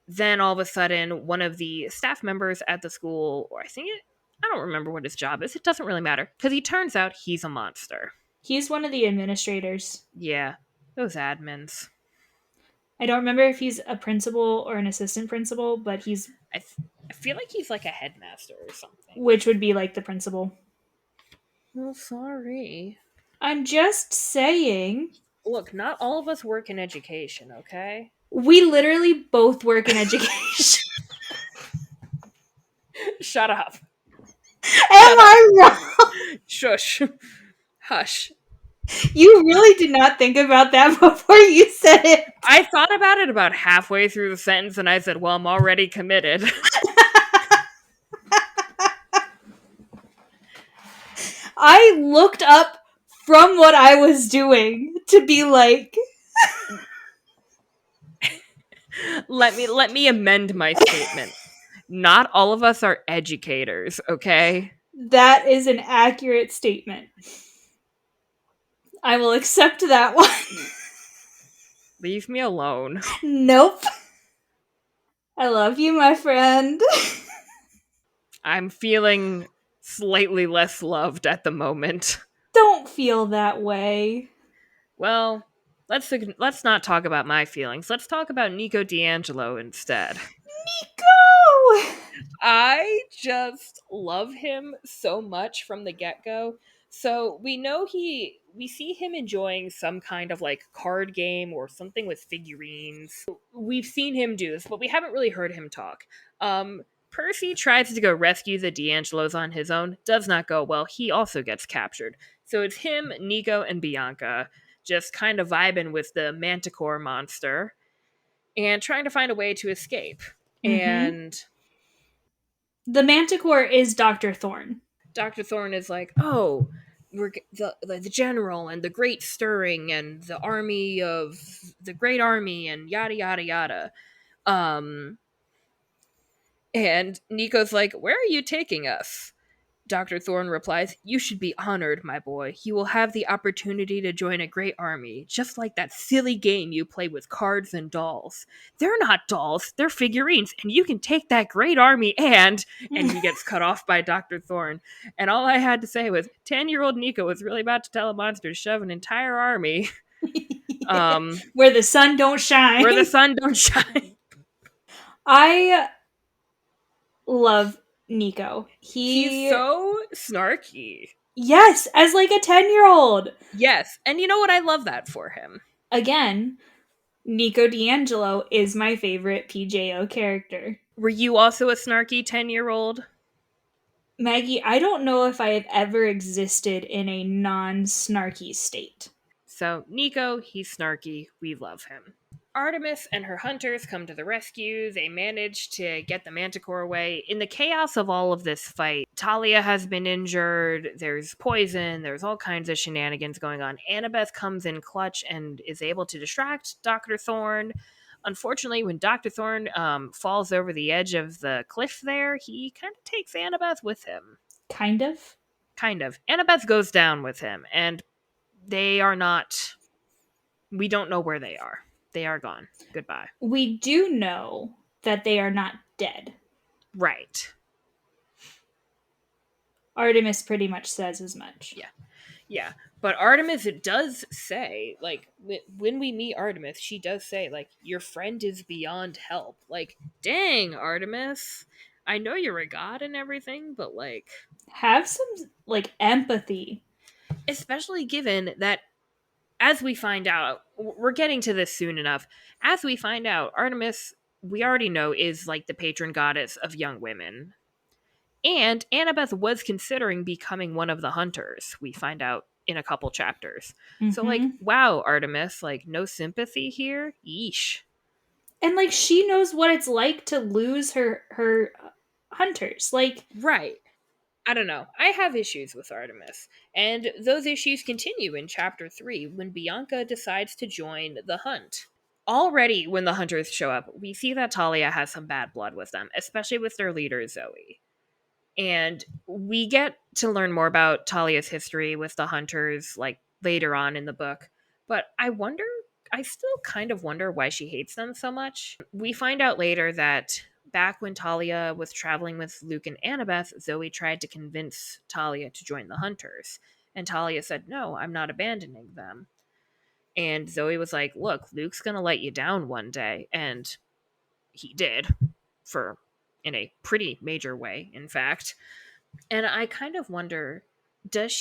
then all of a sudden, one of the staff members at the school, or I don't remember what his job is. It doesn't really matter because he turns out he's a monster. He's one of the administrators. Yeah, those admins. I don't remember if he's a principal or an assistant principal, but he's, I, th- I feel like he's like a headmaster or something. which would be like the principal. Well, sorry. I'm just saying. Look, not all of us work in education, okay? We literally both work in education. Shut up. Am Shut up. I wrong? Shush. Hush. You really did not think about that before you said it. I thought about it about halfway through the sentence and I said, well, I'm already committed. I looked up from what I was doing to be like, let me amend my statement. Not all of us are educators, okay? that is an accurate statement. I will accept that one. Leave me alone. Nope. I love you, my friend. I'm feeling slightly less loved at the moment. Don't feel that way. Well, let's not talk about my feelings. Let's talk about Nico D'Angelo instead. Nico! I just love him so much from the get-go. So we see him enjoying some kind of like card game or something with figurines. We've seen him do this, but we haven't really heard him talk. Percy tries to go rescue the D'Angelos on his own, does not go well. He also gets captured. So it's him, Nico, and Bianca just kind of vibing with the Manticore monster and trying to find a way to escape. Mm-hmm. And The Manticore is Dr. Thorne. Dr. Thorne is like, oh, the general and the great stirring and the army of the great army and yada yada yada. Um, and Nico's like, where are you taking us? Dr. Thorne replies, "You should be honored, my boy. You will have the opportunity to join a great army, just like that silly game you play with cards and dolls. They're not dolls, they're figurines, and you can take that great army and he gets cut off by Dr. Thorne. And all I had to say was, 10-year-old Nico was really about to tell a monster to shove an entire army Where the sun don't shine. where the sun don't shine." I love Nico. He's He, so snarky. yes, as like a 10-year-old. Yes, and you know what? I love that for him. Again, Nico D'Angelo is my favorite PJO character. Were you also a snarky 10-year-old? Maggie, I don't know if I have ever existed in a non snarky state. So, Nico, he's snarky. We love him. Artemis and her hunters come to the rescue. They manage to get the manticore away. In the chaos of all of this fight, Talia has been injured. There's poison. There's all kinds of shenanigans going on. Annabeth comes in clutch and is able to distract Dr. Thorne. Unfortunately, when Dr. Thorne falls over the edge of the cliff there, he kind of takes Annabeth with him. Kind of. Kind of. Annabeth goes down with him, and they are not. We don't know where they are. They are gone. Goodbye. We do know that they are not dead. Right. Artemis pretty much says as much. Yeah. Yeah. But Artemis, it does say, like, when we meet Artemis, she does say, like, your friend is beyond help. Like, dang, Artemis. I know you're a god and everything, but, like, Have some, like, empathy. especially given that, as we find out, we're getting to this soon enough. As we find out, Artemis, we already know, is like the patron goddess of young women. And Annabeth was considering becoming one of the hunters. We find out in a couple chapters. So, like, Mm-hmm. wow, Artemis, like, no sympathy here? Yeesh. And, like, she knows what it's like to lose her hunters. Like, Right. I don't know. I have issues with Artemis. And those issues continue in chapter 3 when Bianca decides to join the hunt. Already, when the hunters show up, we see that Talia has some bad blood with them, especially with their leader, Zoe. And we get to learn more about Talia's history with the hunters, like, later on in the book. But I still kind of wonder why she hates them so much. We find out later that back when Talia was traveling with Luke and Annabeth, Zoe tried to convince Talia to join the hunters. And Talia said, "No, I'm not abandoning them." And Zoe was like, "Look, Luke's going to let you down one day." And he did, for in a pretty major way, in fact. And I kind of wonder, does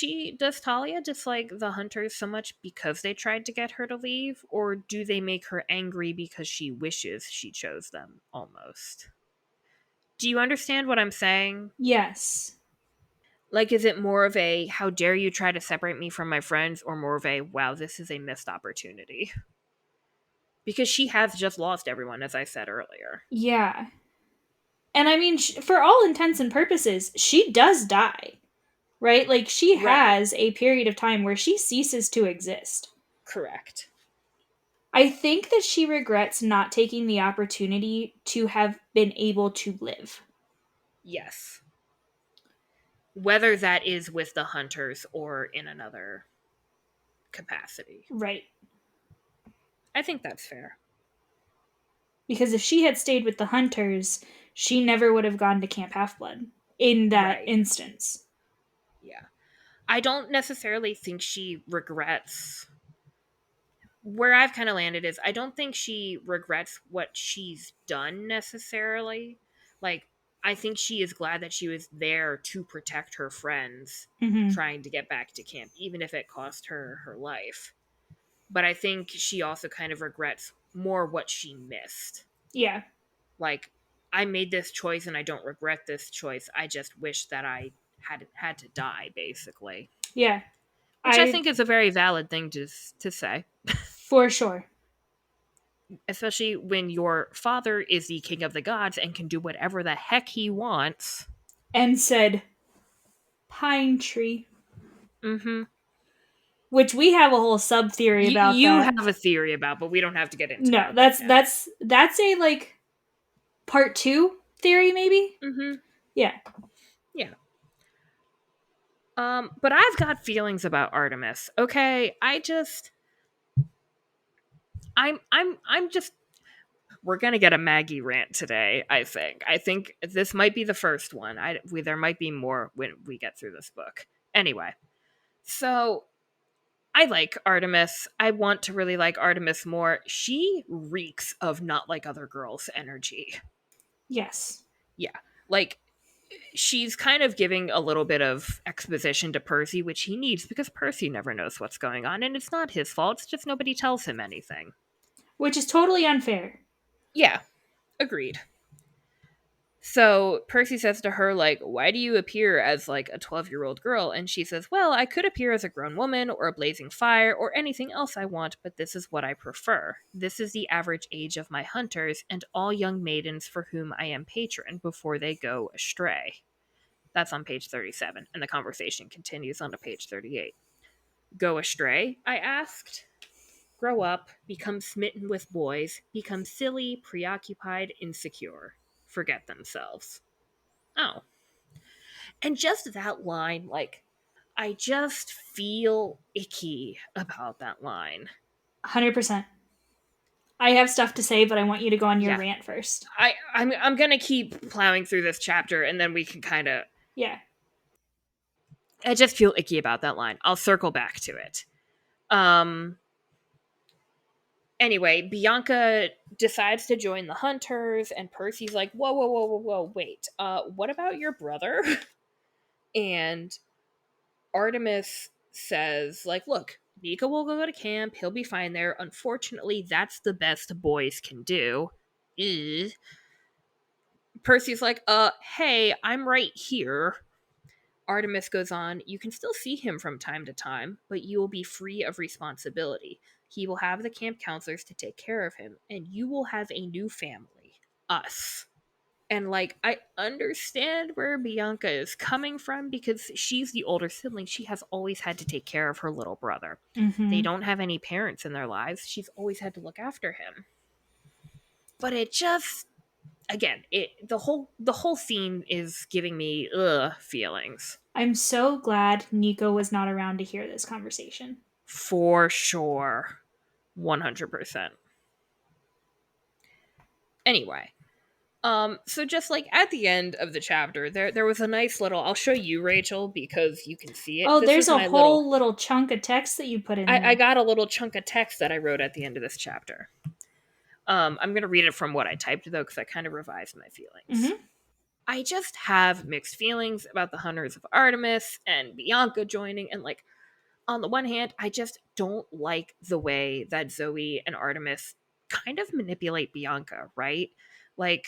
Talia dislike the hunters so much because they tried to get her to leave, or do they make her angry because she wishes she chose them almost? Do you understand what I'm saying? yes. Like, is it more of a how dare you try to separate me from my friends, or more of a wow, this is a missed opportunity? Because she has just lost everyone, as I said earlier. Yeah. And I mean, for all intents and purposes, she does die, right? Like, she Right. has a period of time where she ceases to exist. Correct. I think that she regrets not taking the opportunity to have been able to live. Yes. Whether that is with the hunters or in another capacity. Right. I think that's fair. Because if she had stayed with the hunters, she never would have gone to Camp Half Blood in that Right. instance. Yeah. I don't necessarily think she regrets. Where I've kind of landed is I don't think she regrets what she's done necessarily. Like, I think she is glad that she was there to protect her friends Mm-hmm. trying to get back to camp, even if it cost her her life. But I think she also kind of regrets more what she missed. Yeah. Like, I made this choice and I don't regret this choice. I just wish that I had to die, basically. Yeah. Which I I, think is a very valid thing to say. for sure. Especially when your father is the king of the gods and can do whatever the heck he wants. And said, pine tree. Mm-hmm. Which we have a whole sub theory about You that. have a theory about, but we don't have to get into No, that right that's now. that's a like part 2 theory maybe. Mm-hmm. Yeah. Yeah. But I've got feelings about Artemis. Okay, I'm just. We're gonna get a Maggie rant today. I think. I think this might be the first one. There might be more when we get through this book. Anyway, so I like Artemis. I want to really like Artemis more. She reeks of not like other girls energy. Yes. Yeah, like she's kind of giving a little bit of exposition to Percy, which he needs because Percy never knows what's going on, and it's not his fault. It's just nobody tells him anything. Which is totally unfair. Yeah, agreed. So Percy says to her, like, why do you appear as like a 12-year-old girl? And she says, well, I could appear as a grown woman or a blazing fire or anything else I want, but this is what I prefer. This is the average age of my hunters and all young maidens for whom I am patron before they go astray. That's on page 37, and the conversation continues on to page 38. Go astray? I asked. Grow up, become smitten with boys, become silly, preoccupied, insecure, forget themselves. Oh. And just that line, like, I just feel icky about that line. 100%. I have stuff to say, but I want you to go on your Yeah. rant first. I'm gonna keep plowing through this chapter and then we can kind of. Yeah. I just feel icky about that line. I'll circle back to it. Anyway, Bianca decides to join the hunters, and Percy's like, whoa, whoa, whoa, whoa, whoa, wait. What about your brother? And Artemis says, like, look, Nico will go to camp. He'll be fine there. Unfortunately, that's the best boys can do. Ugh. Percy's like, hey, I'm right here. Artemis goes on, you can still see him from time to time, but you will be free of responsibility. He will have the camp counselors to take care of him, and you will have a new family. Us. And, like, I understand where Bianca is coming from because she's the older sibling. She has always had to take care of her little brother. They Mm-hmm. don't have any parents in their lives. She's always had to look after him. But it just, again, the whole scene is giving me feelings. I'm so glad Nico was not around to hear this conversation. For sure. 100%. Anyway, so just like at the end of the chapter, there was a nice little. I'll show you, Rachel, because you can see it. Oh, This there's was a my little. whole little chunk of text that you put in I there. got a little chunk of text that I wrote at the end of this chapter. I'm gonna read it from what I typed though, because I kind of revised my feelings. Mm-hmm. I just have mixed feelings about the Hunters of Artemis and Bianca joining, and like on the one hand, I just don't like the way that Zoe and Artemis kind of manipulate Bianca, right? Like,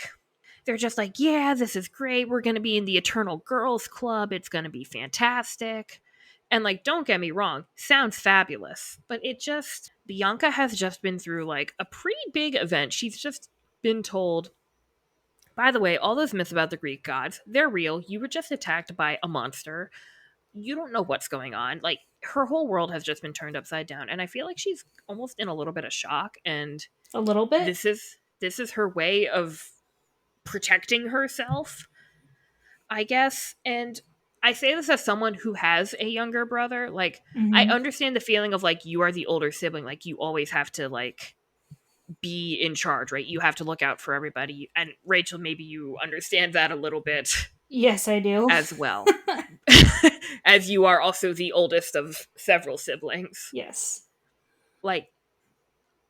they're just like, yeah, this is great. We're going to be in the Eternal Girls Club. It's going to be fantastic. And, like, don't get me wrong, sounds fabulous. But it just, Bianca has just been through, like, a pretty big event. She's just been told, by the way, all those myths about the Greek gods, they're real. You were just attacked by a monster. You don't know what's going on. Like, her whole world has just been turned upside down. And I feel like she's almost in a little bit of shock. And A little bit. this is her way of protecting herself, I guess. And I say this as someone who has a younger brother. Like, I Mm-hmm. understand the feeling of like you are the older sibling, like you always have to like be in charge, right? You have to look out for everybody. And Rachel, maybe you understand that a little bit Yes, I do. as well. As you are also the oldest of several siblings. Yes. Like,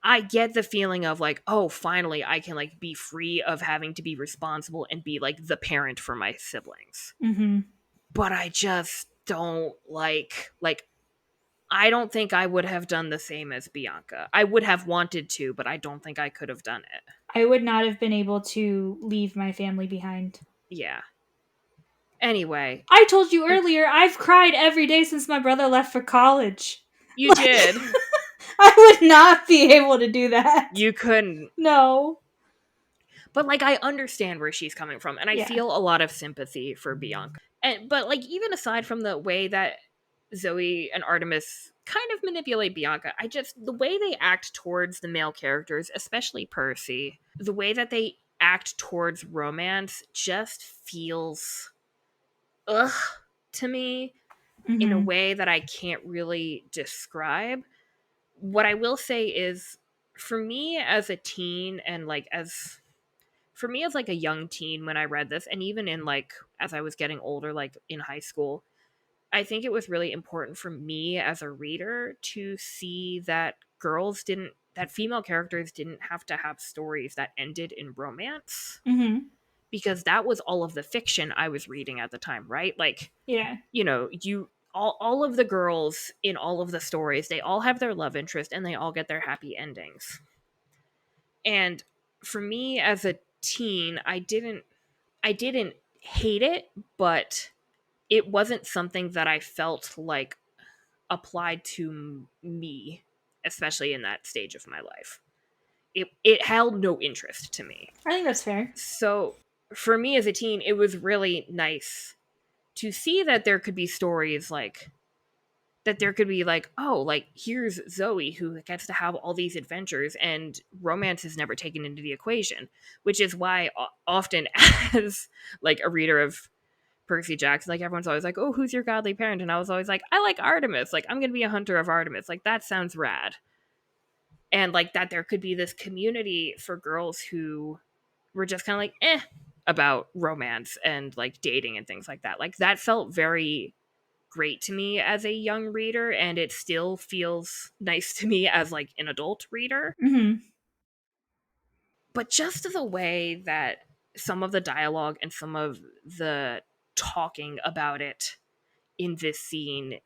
I get the feeling of like, oh, finally I can like be free of having to be responsible and be like the parent for my siblings. Mm-hmm. But I just don't like I don't think I would have done the same as Bianca. I would have wanted to, but I don't think I could have done it. I would not have been able to leave my family behind. Yeah. Anyway, I told you earlier, I've cried every day since my brother left for college. you Like, did. I would not be able to do that. You couldn't. No. But like I understand where she's coming from and I Yeah. feel a lot of sympathy for Bianca. And but like even aside from the way that Zoe and Artemis kind of manipulate Bianca, I just the way they act towards the male characters, especially Percy, the way that they act towards romance just feels ugh to me. in a Mm-hmm. way that I can't really describe. What I will say is, for me as a teen, and like as for me as like a young teen when I read this, and even in like as I was getting older, like in high school, I think it was really important for me as a reader to see that female characters didn't have to have stories that ended in romance, Mm-hmm. because that was all of the fiction I was reading at the time, right? Like, Yeah. all of the girls in all of the stories, they all have their love interest and they all get their happy endings. And for me as a teen, I didn't hate it, but it wasn't something that I felt like applied to me, especially in that stage of my life. It held no interest to me. I think that's fair. So for me as a teen, it was really nice to see that there could be stories like that there could be like, oh, like here's Zoe who gets to have all these adventures and romance is never taken into the equation, which is why often as like a reader of Percy Jackson, like everyone's always like, oh, who's your godly parent? And I was always like, I like Artemis. Like, I'm going to be a hunter of Artemis. Like, that sounds rad. And like that there could be this community for girls who were just kind of like, about romance and like dating and things like that. Like, that felt very great to me as a young reader, and it still feels nice to me as like an adult reader. Mm-hmm. But just the way that some of the dialogue and some of the talking about it in this scene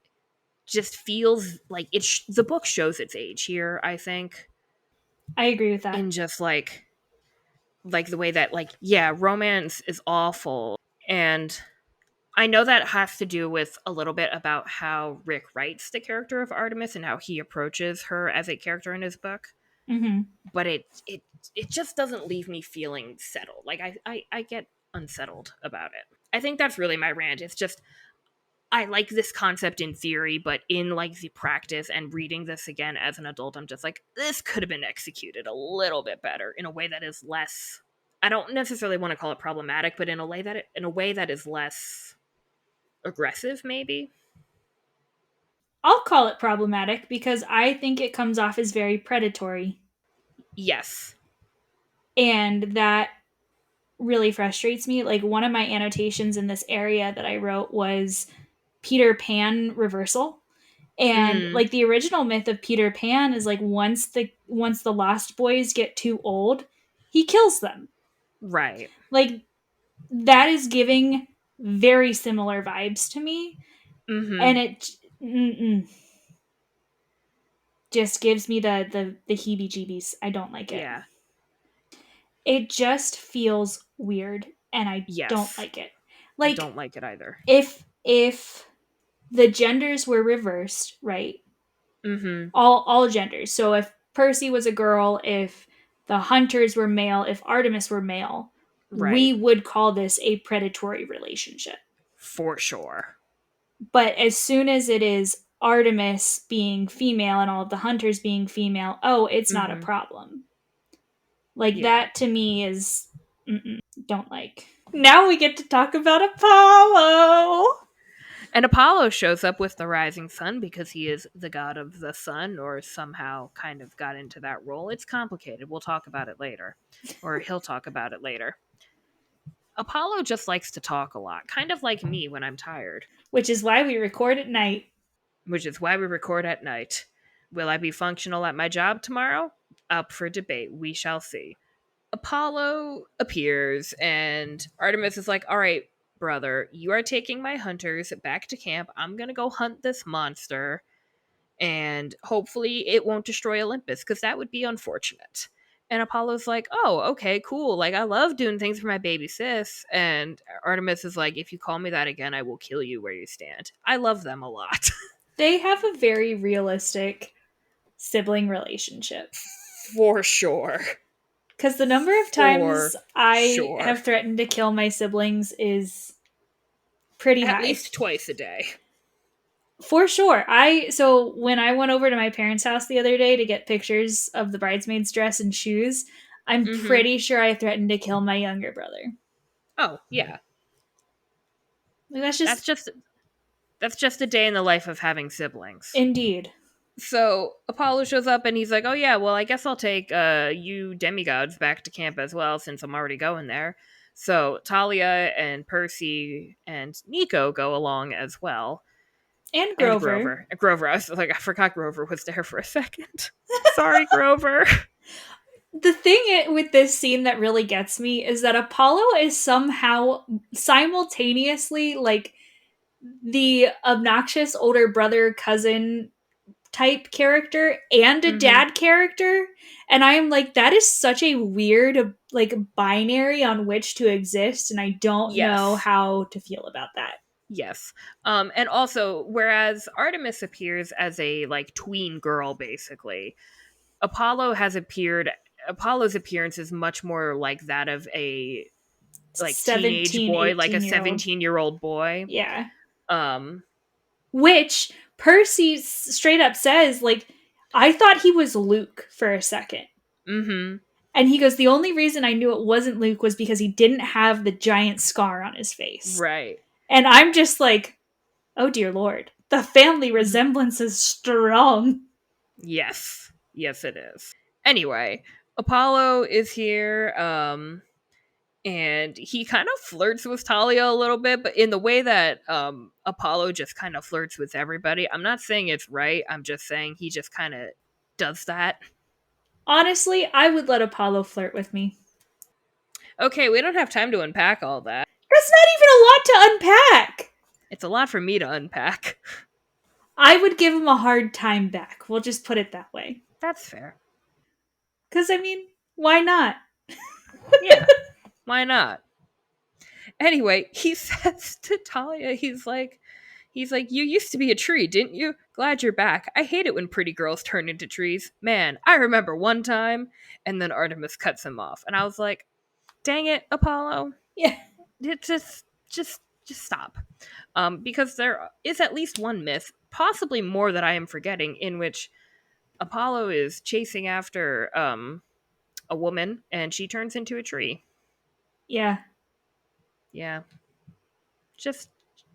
just feels like the book shows its age here, I think. I agree with that. In just like the way that, like, yeah, romance is awful. And I know that has to do with a little bit about how Rick writes the character of Artemis and how he approaches her as a character in his book. Mm-hmm. But it just doesn't leave me feeling settled. Like, I get unsettled about it. I think that's really my rant. It's just, I like this concept in theory, but in like the practice and reading this again as an adult, I'm just like, this could have been executed a little bit better in a way that is less. I don't necessarily want to call it problematic, but in a way that is less aggressive, maybe. I'll call it problematic because I think it comes off as very predatory. Yes. And that really frustrates me. Like, one of my annotations in this area that I wrote was Peter Pan reversal. And Mm, like the original myth of Peter Pan is like once the Lost Boys get too old, he kills them. right. Like, that is giving very similar vibes to me, Mm-hmm. and it just gives me the heebie-jeebies. I don't like it. Yeah. It just feels weird, and I don't Yes. like it. I Like, don't like it either. if the genders were reversed, right? Mm-hmm. All genders. So if Percy was a girl, if the hunters were male, if Artemis were male, we Right. would call this a predatory relationship. For sure. But as soon as it is Artemis being female and all of the hunters being female, oh, it's not a Mm-hmm. problem. Like, Yeah. that to me is don't like. Now we get to talk about Apollo. And Apollo shows up with the rising sun because he is the god of the sun, or somehow kind of got into that role. It's complicated. We'll talk about it later. Or he'll talk about it later. Apollo just likes to talk a lot, kind of like me when I'm tired, Which is why we record at night. which is why we record at night. Will I be functional at my job tomorrow? Up for debate. We shall see. Apollo appears, and Artemis is like, all right, brother, you are taking my hunters back to camp. I'm going to go hunt this monster, and hopefully it won't destroy Olympus, because that would be unfortunate. And Apollo's like, oh, okay, cool. Like, I love doing things for my baby sis. And Artemis is like, if you call me that again, I will kill you where you stand. I love them a lot. They have a very realistic sibling relationship. For sure. Because the number of For times I sure. have threatened to kill my siblings is pretty At high. least twice a day. For sure. So when I went over to my parents' house the other day to get pictures of the bridesmaid's dress and shoes, I'm Mm-hmm. pretty sure I threatened to kill my younger brother. Oh, yeah. Like, that's That's just just That's just a day in the life of having siblings. Indeed. So Apollo shows up and he's like, "Oh yeah, well I guess I'll take you demigods back to camp as well since I'm already going there." So Talia and Percy and Nico go along as well, And and Grover. Grover. Grover, I was like, I forgot Grover was there for a second. Sorry, Grover. The thing with this scene that really gets me is that Apollo is somehow simultaneously like the obnoxious older brother cousin type character and a Mm-hmm. dad character, and I am like, that is such a weird like binary on which to exist, and I don't know Yes. how to feel about that. Yes. And also, whereas Artemis appears as a like tween girl, basically, Apollo has appeared. Apollo's appearance is much more like that of a like teenage 17, boy, like a 18 year old. 17-year-old boy. Yeah. Um, Which Percy straight up says, like, I thought he was Luke for a second. mm-hmm. And he goes, the only reason I knew it wasn't Luke was because he didn't have the giant scar on his face. Right. And I'm just like, oh dear Lord. The family Mhm. resemblance is strong. Yes. Yes, it is. Anyway, Apollo is here. And he kind of flirts with Talia a little bit, but in the way that Apollo just kind of flirts with everybody. I'm not saying it's right. I'm just saying he just kind of does that. Honestly, I would let Apollo flirt with me. Okay, we don't have time to unpack all that. That's not even a lot to unpack. It's a lot for me to unpack. I would give him a hard time back. We'll just put it that way. That's fair. Because, I mean, why not? Yeah, why not? Anyway, he says to Talia, he's like, you used to be a tree, didn't you? Glad you're back. I hate it when pretty girls turn into trees. Man, I remember one time. And then Artemis cuts him off. And I was like, dang it, Apollo. Yeah. It just stop. Because there is at least one myth, possibly more that I am forgetting, in which Apollo is chasing after a woman and she turns into a tree. Yeah. Yeah. Just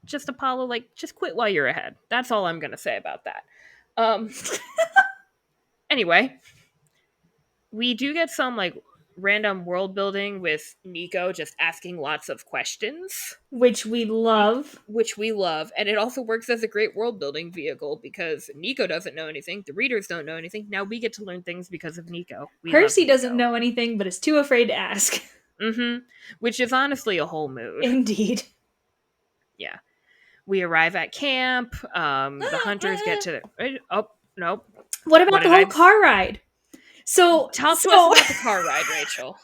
just Apollo, like, just quit while you're ahead. That's all I'm gonna say about that. Um anyway, we do get some like random world building with Nico just asking lots of questions, Which we love. which we love, and it also works as a great world building vehicle because Nico doesn't know anything, the readers don't know anything. Now we get to learn things because of Nico. We love Percy doesn't Nico. know anything but is too afraid to ask. Mm-hmm. Which is honestly a whole mood. Indeed. Yeah. We arrive at camp. The hunters get to the. Oh, nope. What What about the did whole I. car ride? So Talk to us so about the car ride, Rachel.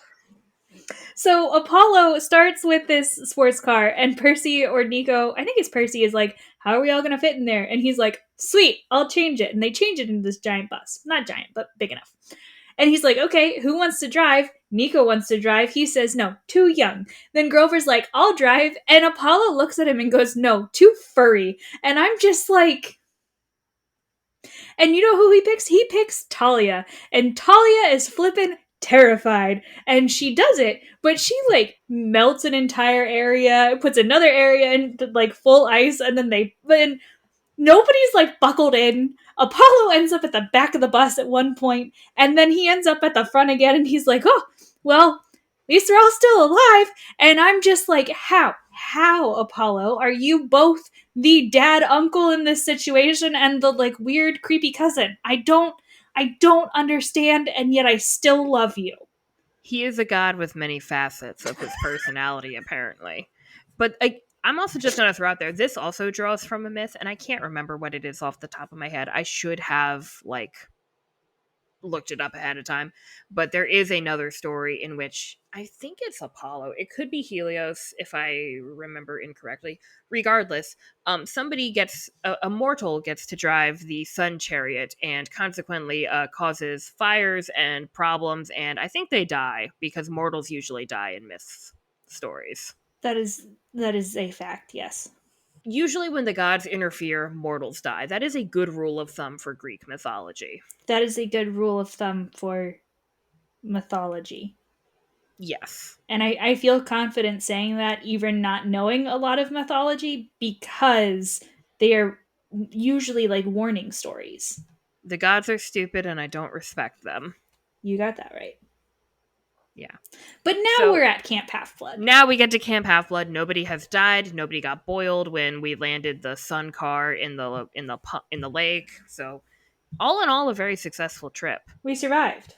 so Apollo starts with this sports car, and Percy or Nico, I think it's Percy, is like, how are we all gonna fit in there? And he's like, sweet, I'll change it. And they change it into this giant bus. Not giant, but big enough. And he's like, okay, who wants to drive? Nico wants to drive. He says, no, too young. Then Grover's like, I'll drive. And Apollo looks at him and goes, no, too furry. And I'm just like, and you know who he picks? He picks Talia. And Talia is flippin' terrified. And she does it, but she like melts an entire area, puts another area in like full ice, and then nobody's like buckled in. Apollo ends up at the back of the bus at one point, and then he ends up at the front again, and he's like, oh, well, at least they're all still alive. And I'm just like, how? How, Apollo? Are you both the dad uncle in this situation and the like weird creepy cousin? I don't understand, and yet I still love you. He is a god with many facets of his personality, apparently. But I'm also just going to throw out there, this also draws from a myth, and I can't remember what it is off the top of my head. I should have, like, looked it up ahead of time, but there is another story in which I think it's Apollo. It could be Helios if I remember incorrectly. Regardless, somebody gets a mortal gets to drive the sun chariot and consequently causes fires and problems, and I think they die because mortals usually die in myth stories. That is a fact, yes. Usually, when the gods interfere, mortals die. That is a good rule of thumb for Greek mythology. That is a good rule of thumb for mythology. Yes. And I feel confident saying that, even not knowing a lot of mythology, because They are usually like warning stories. The gods are stupid and I don't respect them. You got that right. Yeah. But now So we're at Camp Half Blood. now we get to Camp Half Blood. Nobody has died. Nobody got boiled when we landed the sun car in the lake. So all in all, a very successful trip. We survived.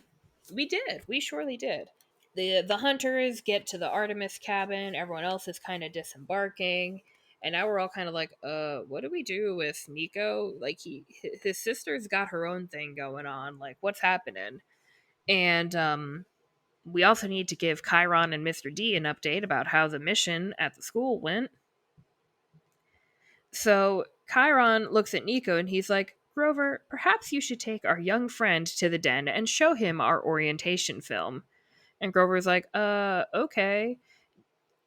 We did. We surely did. The hunters get to the Artemis cabin. Everyone else is kind of disembarking, and now we're all kind of like, what do we do with Nico? Like his sister's got her own thing going on. Like, what's happening? And we also need to give Chiron and Mr. D an update about how the mission at the school went. So Chiron looks at Nico and he's like, Grover, perhaps you should take our young friend to the den and show him our orientation film. And Grover's like, okay.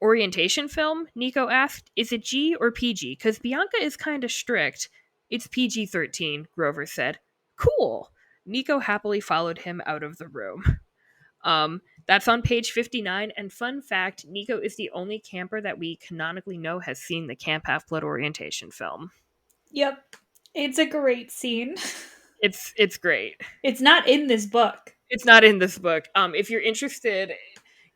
Orientation film? Nico asked. Is it G or PG? Because Bianca is kind of strict. It's PG 13, Grover said. Cool. Nico happily followed him out of the room. That's on page 59. And fun fact, Nico is the only camper that we canonically know has seen the Camp Half Blood orientation film. Yep. It's a great scene. It's great. It's not in this book. It's not in this book. If you're interested,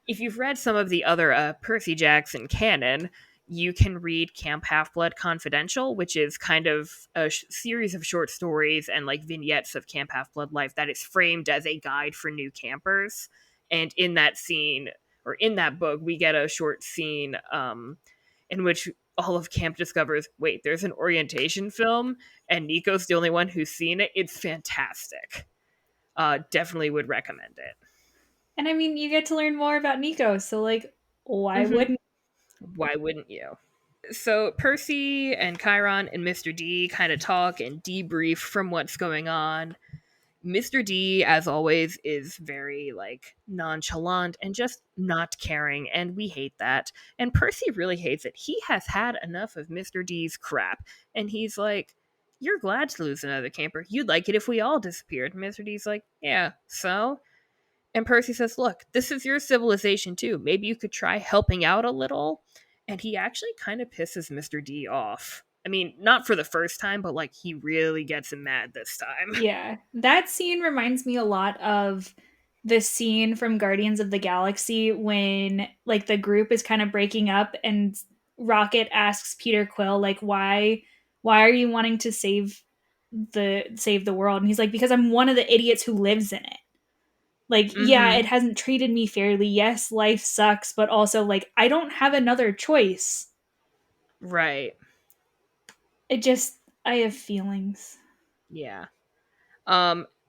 if you've read some of the other Percy Jackson canon, you can read Camp Half Blood Confidential, which is kind of a series of short stories and like vignettes of Camp Half Blood life that is framed as a guide for new campers. And in that scene, or in that book, we get a short scene in which all of camp discovers, wait, there's an orientation film, and Nico's the only one who's seen it. It's fantastic. Definitely would recommend it. And I mean, you get to learn more about Nico, so like, why wouldn't? Why wouldn't you? So Percy and Chiron and Mr. D kind of talk and debrief from what's going on. Mr. D, as always, is very like nonchalant and just not caring, and we hate that. And Percy really hates it. He has had enough of Mr. D's crap, and he's like, "You're glad to lose another camper. You'd like it if we all disappeared." And Mr. D's like, "Yeah, so." And Percy says, Look, this is your civilization too. Maybe you could try helping out a little. And he actually kind of pisses Mr. D off. I mean, not for the first time, but like he really gets him mad this time. Yeah. That scene reminds me a lot of the scene from Guardians of the Galaxy when like the group is kind of breaking up and Rocket asks Peter Quill like why are you wanting to save the world? And he's like, because I'm one of the idiots who lives in it. Like, yeah, Mm-hmm. it hasn't treated me fairly. Yes, life sucks, but also like I don't have another choice. Right. I have feelings. Yeah.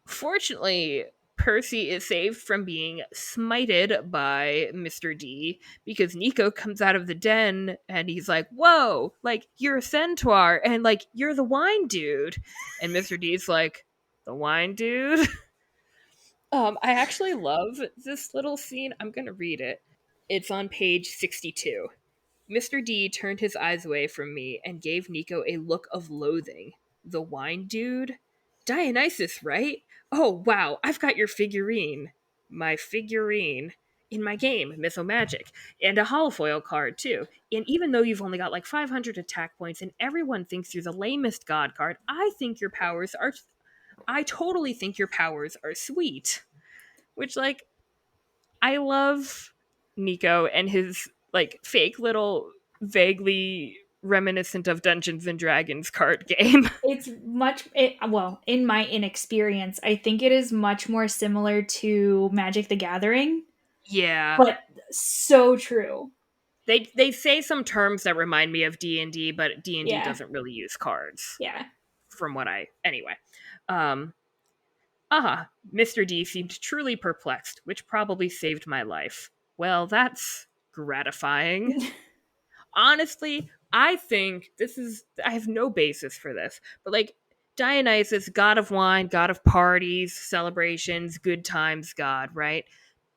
Fortunately, Percy is saved from being smited by Mr. D because Nico comes out of the den and he's like, Whoa, like you're a centaur and like you're the wine dude. And Mr. D's like, The wine dude? I actually love this little scene. I'm gonna read it. It's on page 62. Mr. D turned his eyes away from me and gave Nico a look of loathing. The wine dude? Dionysus, right? Oh, wow, I've got your figurine. My figurine. In my game, Mythomagic. And a holofoil card, too. And even though you've only got like 500 attack points and everyone thinks you're the lamest god card, I totally think your powers are sweet. Which, like, I love Nico and his like fake little vaguely reminiscent of Dungeons and Dragons card game. Well, in my inexperience, I think it is much more similar to Magic the Gathering, Yeah. but so true. They say some terms that remind me of D&D, but D&D Yeah. doesn't really use cards Yeah. from what I anyway. Um Aha, Mr. D seemed truly perplexed, which probably saved my life. Well, that's gratifying. Honestly, I think I have no basis for this, but like Dionysus, god of wine, god of parties, celebrations, good times god, right?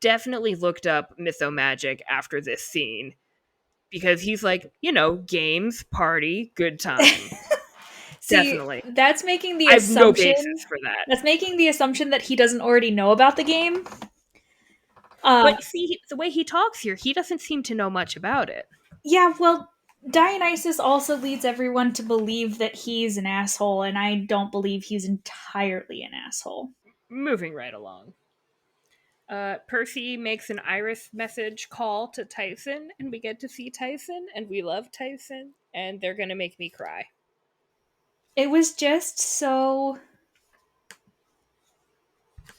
Definitely looked up mythomagic after this scene because he's like, games, party, good time. See, Definitely. that's making the I have no assumption basis for that. that's making the assumption that he doesn't already know about the game. But see, the way he talks here, he doesn't seem to know much about it. Yeah, well, Dionysus also leads everyone to believe that he's an asshole, and I don't believe he's entirely an asshole. Moving right along. Percy makes an iris message call to Tyson, and we get to see Tyson, and we love Tyson, and they're gonna make me cry. It was just so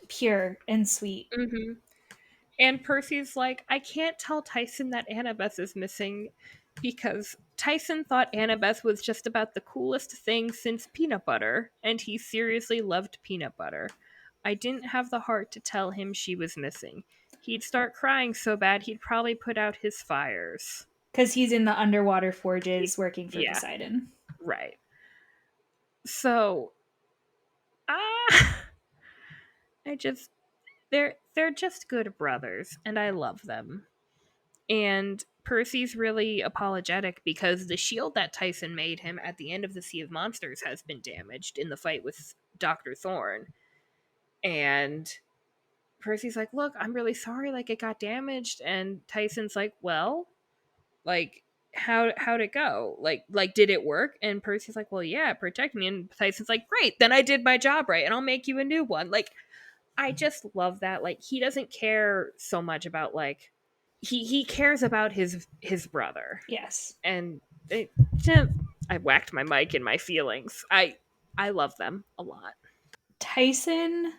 pure and sweet. Mm-hmm. And Percy's like, I can't tell Tyson that Annabeth is missing because Tyson thought Annabeth was just about the coolest thing since peanut butter, and he seriously loved peanut butter. I didn't have the heart to tell him she was missing. He'd start crying so bad he'd probably put out his fires. Because he's in the underwater forges working for Yeah, Poseidon. right. So, ah, I just they're just good brothers, and I love them. And Percy's really apologetic because the shield that Tyson made him at the end of the Sea of Monsters has been damaged in the fight with Dr. Thorne. And Percy's like, look, I'm really sorry, like it got damaged. And Tyson's like, well, like how'd it go? Like did it work? And Percy's like, well, yeah, it protected me. And Tyson's like, great, then I did my job right, and I'll make you a new one. Like, I just love that. Like, he doesn't care so much about like he cares about his brother. Yes. And it, I whacked my mic in my feelings. I love them a lot. Tyson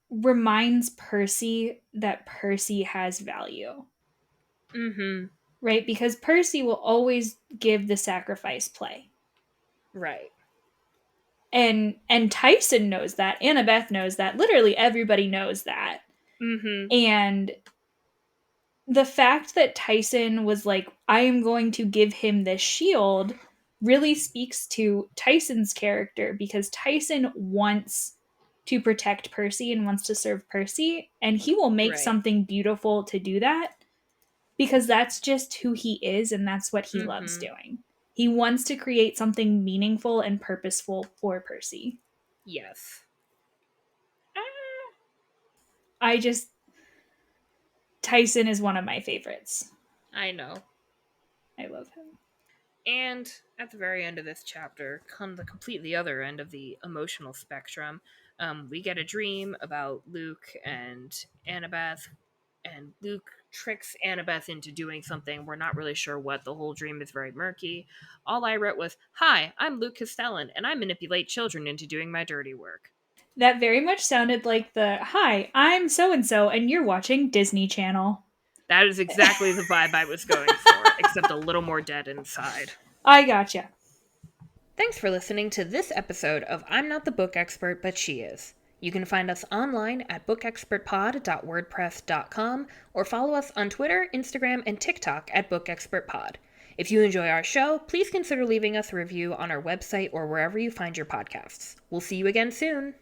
reminds Percy that Percy has value, Mm-hmm. right? Because Percy will always give the sacrifice play. Right. And Tyson knows that. Annabeth knows that. Literally everybody knows that. Mm-hmm. And the fact that Tyson was like, I am going to give him this shield really speaks to Tyson's character, because Tyson wants to protect Percy and wants to serve Percy, and he will make Right. something beautiful to do that, because that's just who he is and that's what he loves Mm-hmm. doing. He wants to create something meaningful and purposeful for Percy. Yes. I just Tyson is one of my favorites. I know. I love him. And at the very end of this chapter, come the completely other end of the emotional spectrum. We get a dream about Luke and Annabeth, and Luke tricks Annabeth into doing something. We're not really sure what. The whole dream is very murky. All I wrote was, hi, I'm Luke Castellan, and I manipulate children into doing my dirty work. That very much sounded like the hi, I'm so and so, and you're watching Disney Channel. That is exactly the vibe I was going for, except a little more dead inside. I gotcha. Thanks for listening to this episode of I'm Not the Book Expert, but She Is. You can find us online at bookexpertpod.wordpress.com or follow us on Twitter, Instagram, and TikTok at bookexpertpod. If you enjoy our show, please consider leaving us a review on our website or wherever you find your podcasts. We'll see you again soon.